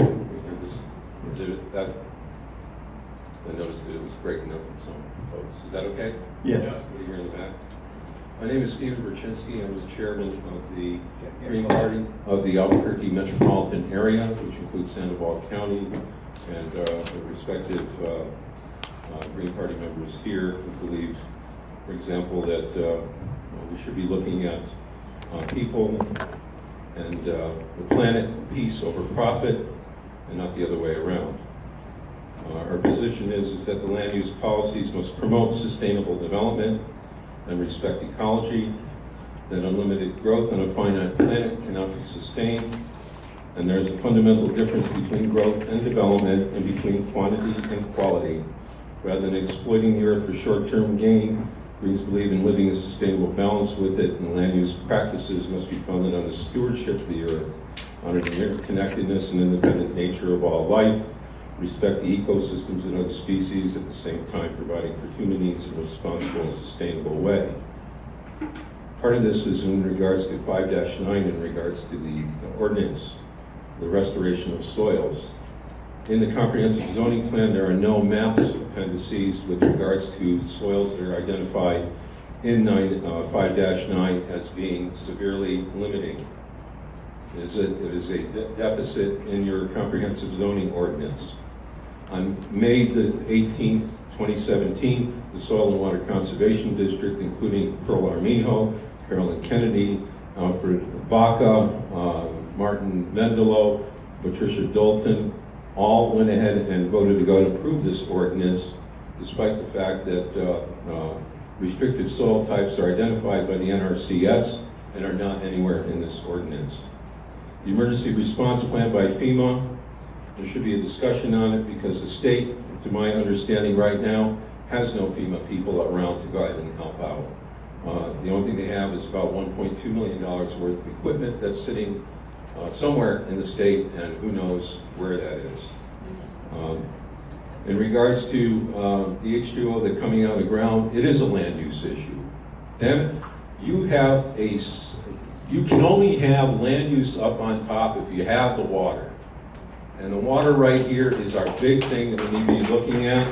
Is it that? I noticed that it was breaking up with some folks. Is that okay? Yes. What do you hear in the back? My name is Stephen Berchinski. I'm the chairman of the Green Party of the Albuquerque metropolitan area, which includes Sandoval County, and the respective Green Party members here who believe, for example, that we should be looking at people and the planet and peace over profit, and not the other way around. Our position is that the land use policies must promote sustainable development and respect ecology, that unlimited growth on a finite planet cannot be sustained, and there's a fundamental difference between growth and development and between quantity and quality. Rather than exploiting the earth for short-term gain, Greens believe in living a sustainable balance with it, and land use practices must be founded on the stewardship of the earth, honor the interconnectedness and independent nature of all life, respect the ecosystems and other species, at the same time providing for human needs in a responsible and sustainable way. Part of this is in regards to 5-9 in regards to the ordinance, the restoration of soils. In the comprehensive zoning plan, there are no maps appendices with regards to soils that are identified in 5-9 as being severely limiting. It is a deficit in your comprehensive zoning ordinance. On May the 18th, 2017, the Soil and Water Conservation District, including Pearl Armijo, Carolyn Kennedy, Alfred Baca, Martin Mendelow, Patricia Dalton, all went ahead and voted to go and approve this ordinance, despite the fact that restricted soil types are identified by the NRCS and are not anywhere in this ordinance. The emergency response plan by FEMA, there should be a discussion on it because the state, to my understanding right now, has no FEMA people around to go ahead and help out. The only thing they have is about $1.2 million worth of equipment that's sitting somewhere in the state, and who knows where that is. In regards to the H2O that's coming out of the ground, it is a land use issue. Then you can only have land use up on top if you have the water. And the water right here is our big thing that we need to be looking at.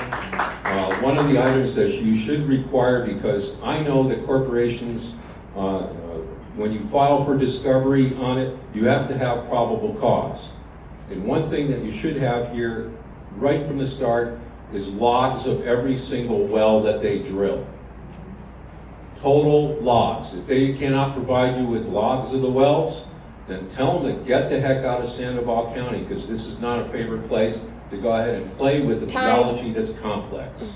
One of the items that you should require, because I know that corporations, when you file for discovery on it, you have to have probable cause. And one thing that you should have here, right from the start, is logs of every single well that they drill. Total logs. If they cannot provide you with logs of the wells, then tell them to get the heck out of Sandoval County, because this is not a favorite place to go ahead and play with the geology that's complex.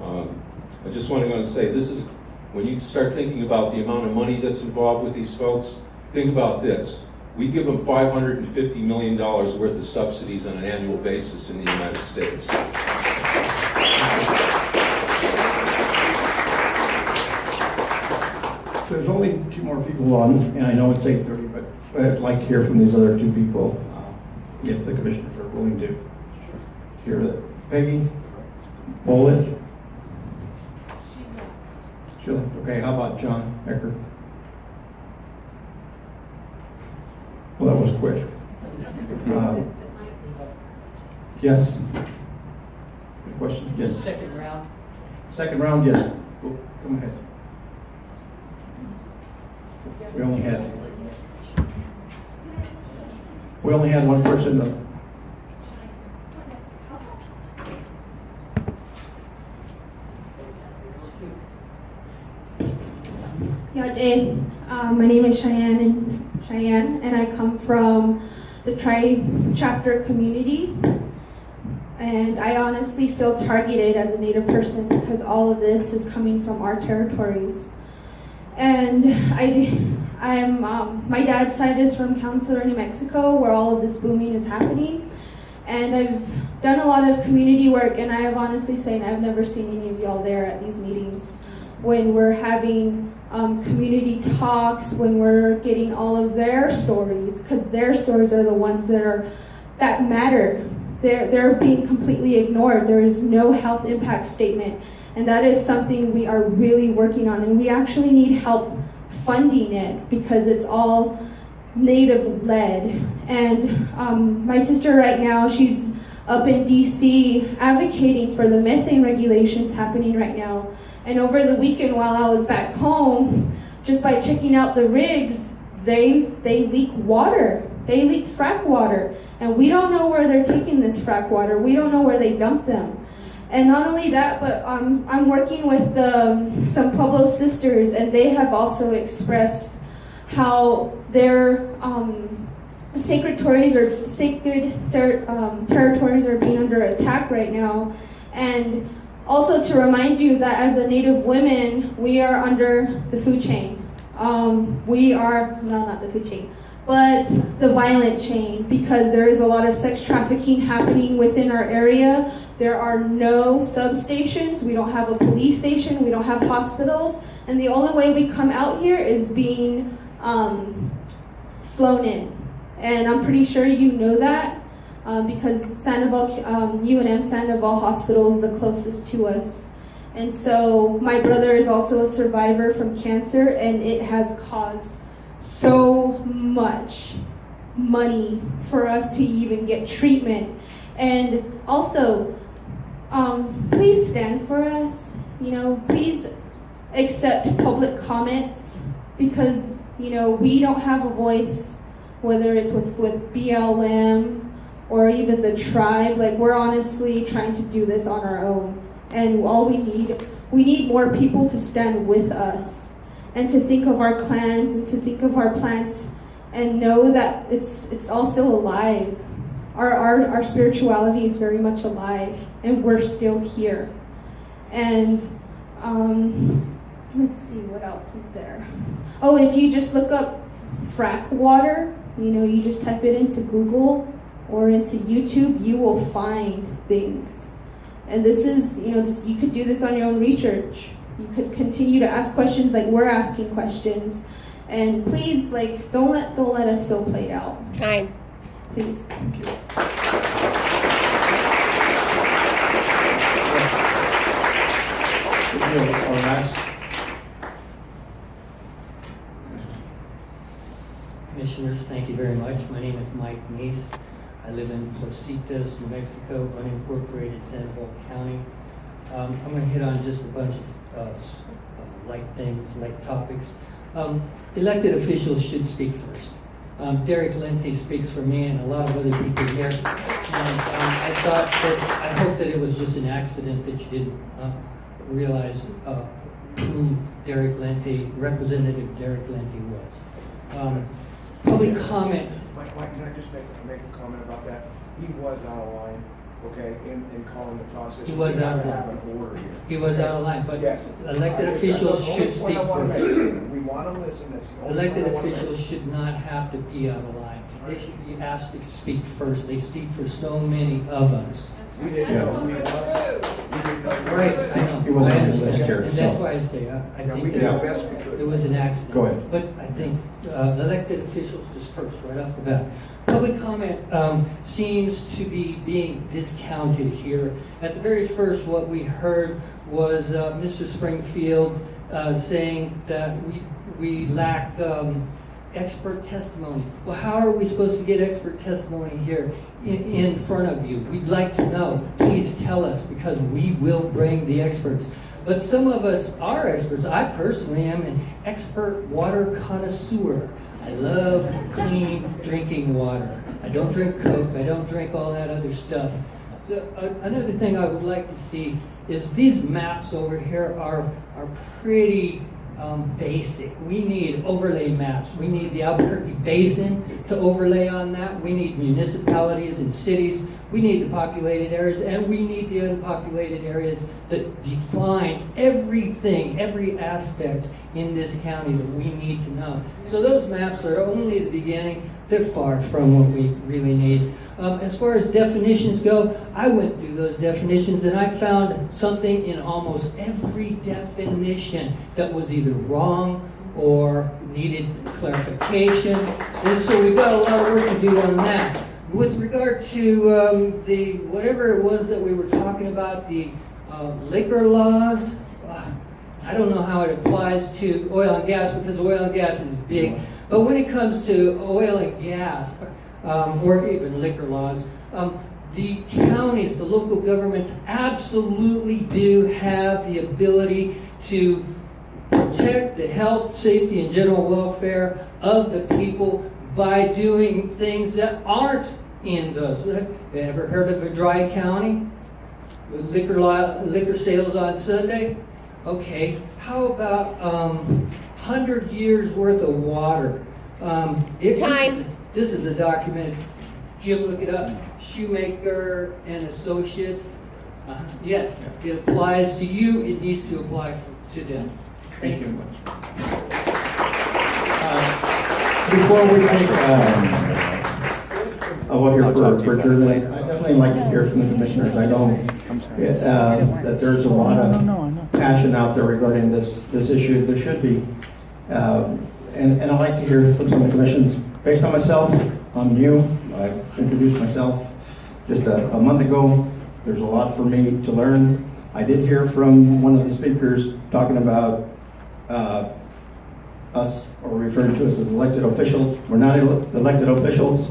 I just want to go and say, this is, when you start thinking about the amount of money that's involved with these folks, think about this. We give them $550 million worth of subsidies on an annual basis in the United States. There's only two more people on, and I know it's 8:30, but I'd like to hear from these other two people, if the commissioners are willing to hear that. Peggy? Bullitt? She left. Okay, how about John Ecker? Well, that was quick. Yes? Good question? Yes. Second round. Second round, yes. Come ahead. We only had one person. Yeah, Dave. My name is Cheyenne, and I come from the Tribe Chapter community. And I honestly feel targeted as a Native person because all of this is coming from our territories. And my dad's side is from Counselor, New Mexico, where all of this booming is happening. And I've done a lot of community work, and I have honestly saying I've never seen any of y'all there at these meetings when we're having community talks, when we're getting all of their stories, because their stories are the ones that matter. They're being completely ignored. There is no health impact statement. And that is something we are really working on. And we actually need help funding it because it's all Native led. And my sister right now, she's up in DC advocating for the methane regulations happening right now. And over the weekend while I was back home, just by checking out the rigs, they leak water. They leak frack water. And we don't know where they're taking this frack water. We don't know where they dump them. And not only that, but I'm working with some Pueblo sisters, and they have also expressed how their sacred territories are being under attack right now, and also to remind you that as a Native women, we are under the food chain. We are, no, not the food chain, but the violent chain, because there is a lot of sex trafficking happening within our area. There are no substations, we don't have a police station, we don't have hospitals, and the only way we come out here is being flown in. And I'm pretty sure you know that because Sandoval, UNM Sandoval Hospital is the closest to us. And so my brother is also a survivor from cancer, and it has caused so much money for us to even get treatment. And also, please stand for us. You know, please accept public comments, because, you know, we don't have a voice, whether it's with BLM or even the tribe. Like, we're honestly trying to do this on our own. And all we need more people to stand with us and to think of our clans and to think of our plants and know that it's all still alive. Our spirituality is very much alive, and we're still here. And let's see, what else is there? Oh, if you just look up frack water, you know, you just type it into Google or into YouTube, you will find things. And this is, you know, you could do this on your own research. You could continue to ask questions like we're asking questions. And please, like, don't let us feel played out. Time. Please. Thank you. Our last Commissioners, thank you very much. My name is Mike Neese. I live in Positas, New Mexico, unincorporated Sandoval County. I'm going to hit on just a bunch of light things, light topics. Elected officials should speak first. Derek Lindsay speaks for me and a lot of other people here. And I hope that it was just an accident that you didn't realize who Derek Lindsay, Representative Derek Lindsay was. Public comment. Mike, can I just make a comment about that? He was out of line, okay, in calling the process. He was out of line. Have an order here. He was out of line, but yes. Elected officials should speak first. We want to listen. That's the only Elected point I wanna officials should not have to be out of line. They should be asked to speak first. They speak for so many of us. We didn't know. Right, I know. He wasn't I in the understand. chair, And that's so. why I say, I think we did that the best we could. it was an accident. Go ahead. But I think elected officials just first, right off the bat. Public comment seems to be being discounted here. At the very first, what we heard was Mr. Springfield saying that we lack expert testimony. Well, how are we supposed to get expert testimony here in front of you? We'd like to know. Please tell us, because we will bring the experts. But some of us are experts. I personally am an expert water connoisseur. I love clean drinking water. I don't drink Coke. I don't drink all that other stuff. Another thing I would like to see is these maps over here are pretty basic. We need overlay maps. We need the Albuquerque Basin to overlay on that. We need municipalities and cities. We need the populated areas, and we need the unpopulated areas that define everything, every aspect in this county that we need to know. So those maps are only the beginning. They're far from what we really need. As far as definitions go, I went through those definitions and I found something in almost every definition that was either wrong or needed clarification. And so we've got a lot of work to do on that. With regard to the whatever it was that we were talking about, the liquor laws, I don't know how it applies to oil and gas, because oil and gas is big. But when it comes to oil and gas, or even liquor laws, the counties, the local governments absolutely do have the ability to protect the health, safety, and general welfare of the people by doing things that aren't in those. Have you ever heard of a dry county with liquor sales on Sunday? Okay, how about 100 years worth of water. Time. This is a document. Jim, look it up. Shoemaker and Associates. Yes, it applies to you. It needs to apply to them. Thank you. Before we take, I'll vote here for adjournment. I'd definitely like to hear from the commissioners. I know that there's a lot of passion out there regarding this issue. There should be. And I'd like to hear from some of the commissions. Based on myself, I'm new. I introduced myself just a month ago. There's a lot for me to learn. I did hear from one of the speakers talking about us, or referring to us as elected officials. We're not elected officials.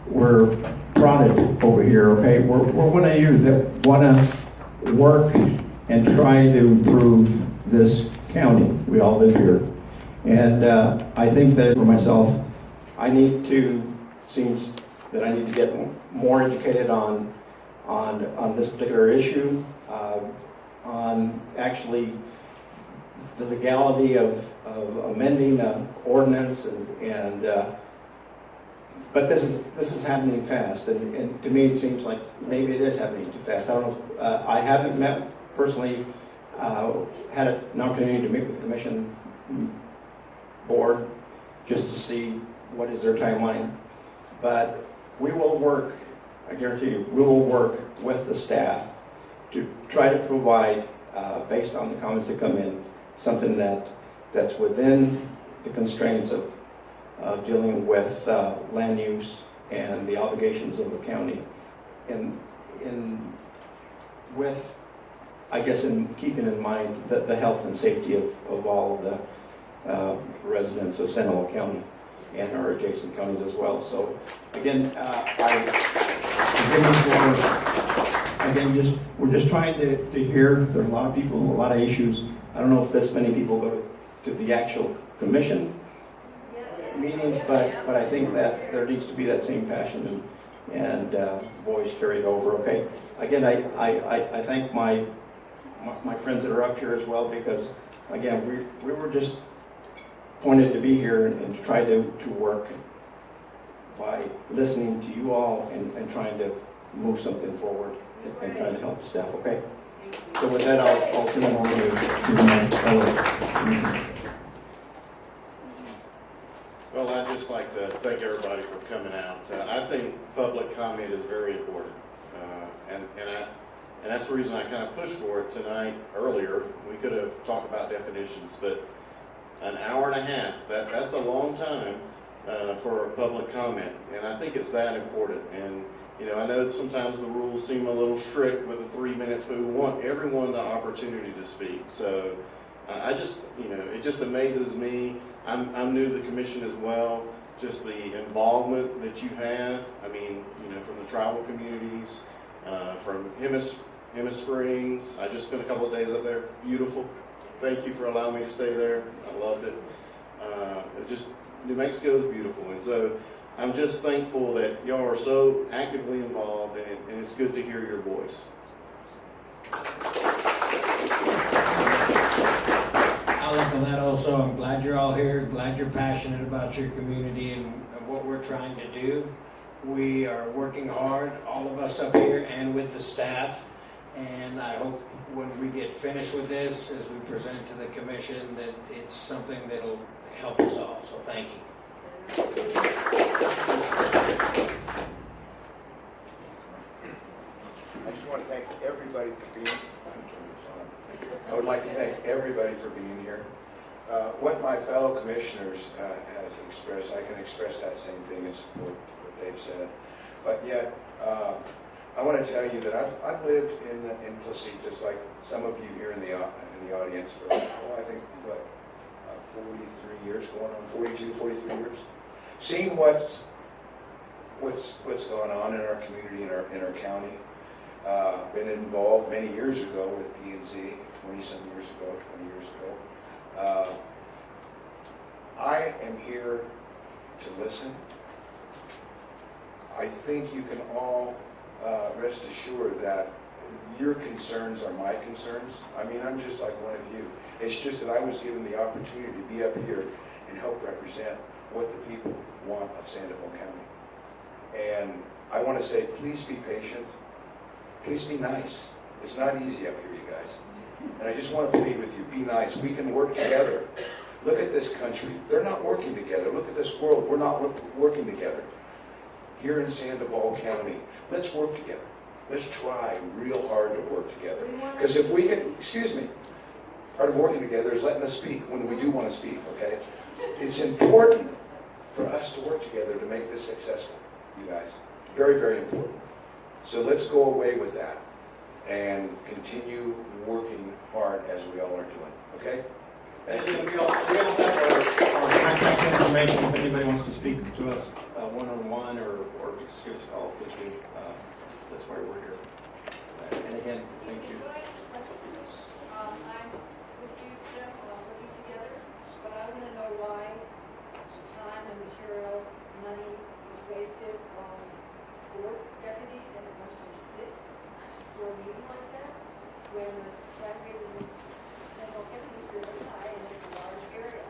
We're prodded over here, okay? We're one of you that want to work and try to improve this county. We all live here. And I think that for myself, seems that I need to get more educated on this particular issue, on actually the legality of amending an ordinance, but this is happening fast, and to me it seems like maybe it is happening too fast. I don't know. I haven't met personally, had an opportunity to meet with the commission board just to see what is their timeline. But we will work, I guarantee you, we will work with the staff to try to provide, based on the comments that come in, something that's within the constraints of dealing with land use and the obligations of the county, I guess in keeping in mind the health and safety of all of the residents of Sandoval County and our adjacent counties as well. So again, we're just trying to hear. There are a lot of people, a lot of issues. I don't know if this many people go to the actual commission meetings, but I think that there needs to be that same passion and voice carried over. Okay. Again, I thank my friends that are up here as well, because again we were just pointed to be here and to try to work by listening to you all and trying to move something forward and trying to help the staff. Okay. So with that, I'll turn it over to my fellow. Well, I'd just like to thank everybody for coming out. I think public comment is very important, and that's the reason I kind of pushed for it tonight earlier. We could have talked about definitions, but an hour and a half, that's a long time for a public comment, and I think it's that important. And you know, I know sometimes the rules seem a little strict with the 3 minutes, but we want everyone the opportunity to speak. So I just, you know, it just amazes me. I'm new to the commission as well. Just the involvement that you have. I mean, you know, from the tribal communities, from Hemis Springs. I just spent a couple of days up there. Beautiful. Thank you for allowing me to stay there. I loved it. New Mexico is beautiful, and so I'm just thankful that y'all are so actively involved, and it's good to hear your voice. I'll echo that also. I'm glad you're all here, glad you're passionate about your community and what we're trying to do. We are working hard, all of us up here and with the staff, and I hope when we get finished with this, as we present to the commission, that it's something that'll help us all. So thank you. I just want to thank everybody for being. I would like to thank everybody for being here. What my fellow commissioners has expressed, I can express that same thing as what they've said. But yet, I want to tell you that I've lived in Plessis, just like some of you here in the audience for, I think, 43 years, going on 42, 43 years. Seeing what's gone on in our community, in our county. Been involved many years ago with P&Z, 20-some years ago, 20 years ago. I am here to listen. I think you can all rest assured that your concerns are my concerns. I mean, I'm just like one of you. It's just that I was given the opportunity to be up here and help represent what the people want of Sandoval County. And I want to say, please be patient. Please be nice. It's not easy up here, you guys. And I just want to plead with you, be nice. We can work together. Look at this country. They're not working together. Look at this world. We're not working together. Here in Sandoval County, let's work together. Let's try real hard to work together. Because if we can, excuse me, part of working together is letting us speak when we do want to speak, okay? It's important for us to work together to make this successful, you guys. Very, very important. So let's go away with that and continue working hard as we all are doing, okay? Thank you. We all have our contact information if anybody wants to speak to us one-on-one or just give us a call, please. That's why we're here. And again, thank you. I'm with you, Jim, working together, but I want to know why the time and material, money was wasted on 4 deputies and it went to 6 for a meeting like that, when the crime rate in Sandoval County is really high and it's a large area.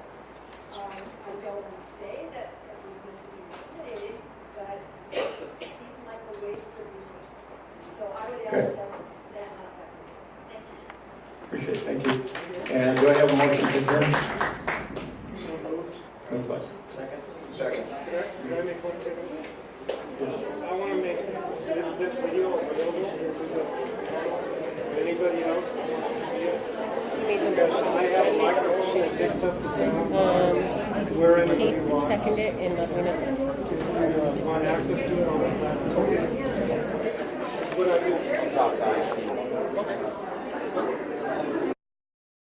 I don't want to say that it was meant to be eliminated, but it seemed like a waste of resources. So I would ask that not happen. Thank you. Appreciate it. Thank you. And do I have a motion to adjourn? So moved. Moved by. Second. Can I make one second? I want to make this video available to anybody else that wants to see it. Because I have a microphone that picks up the sound. Wherever you want. Second it and let me know. If you want access to it on the platform. That's what I do.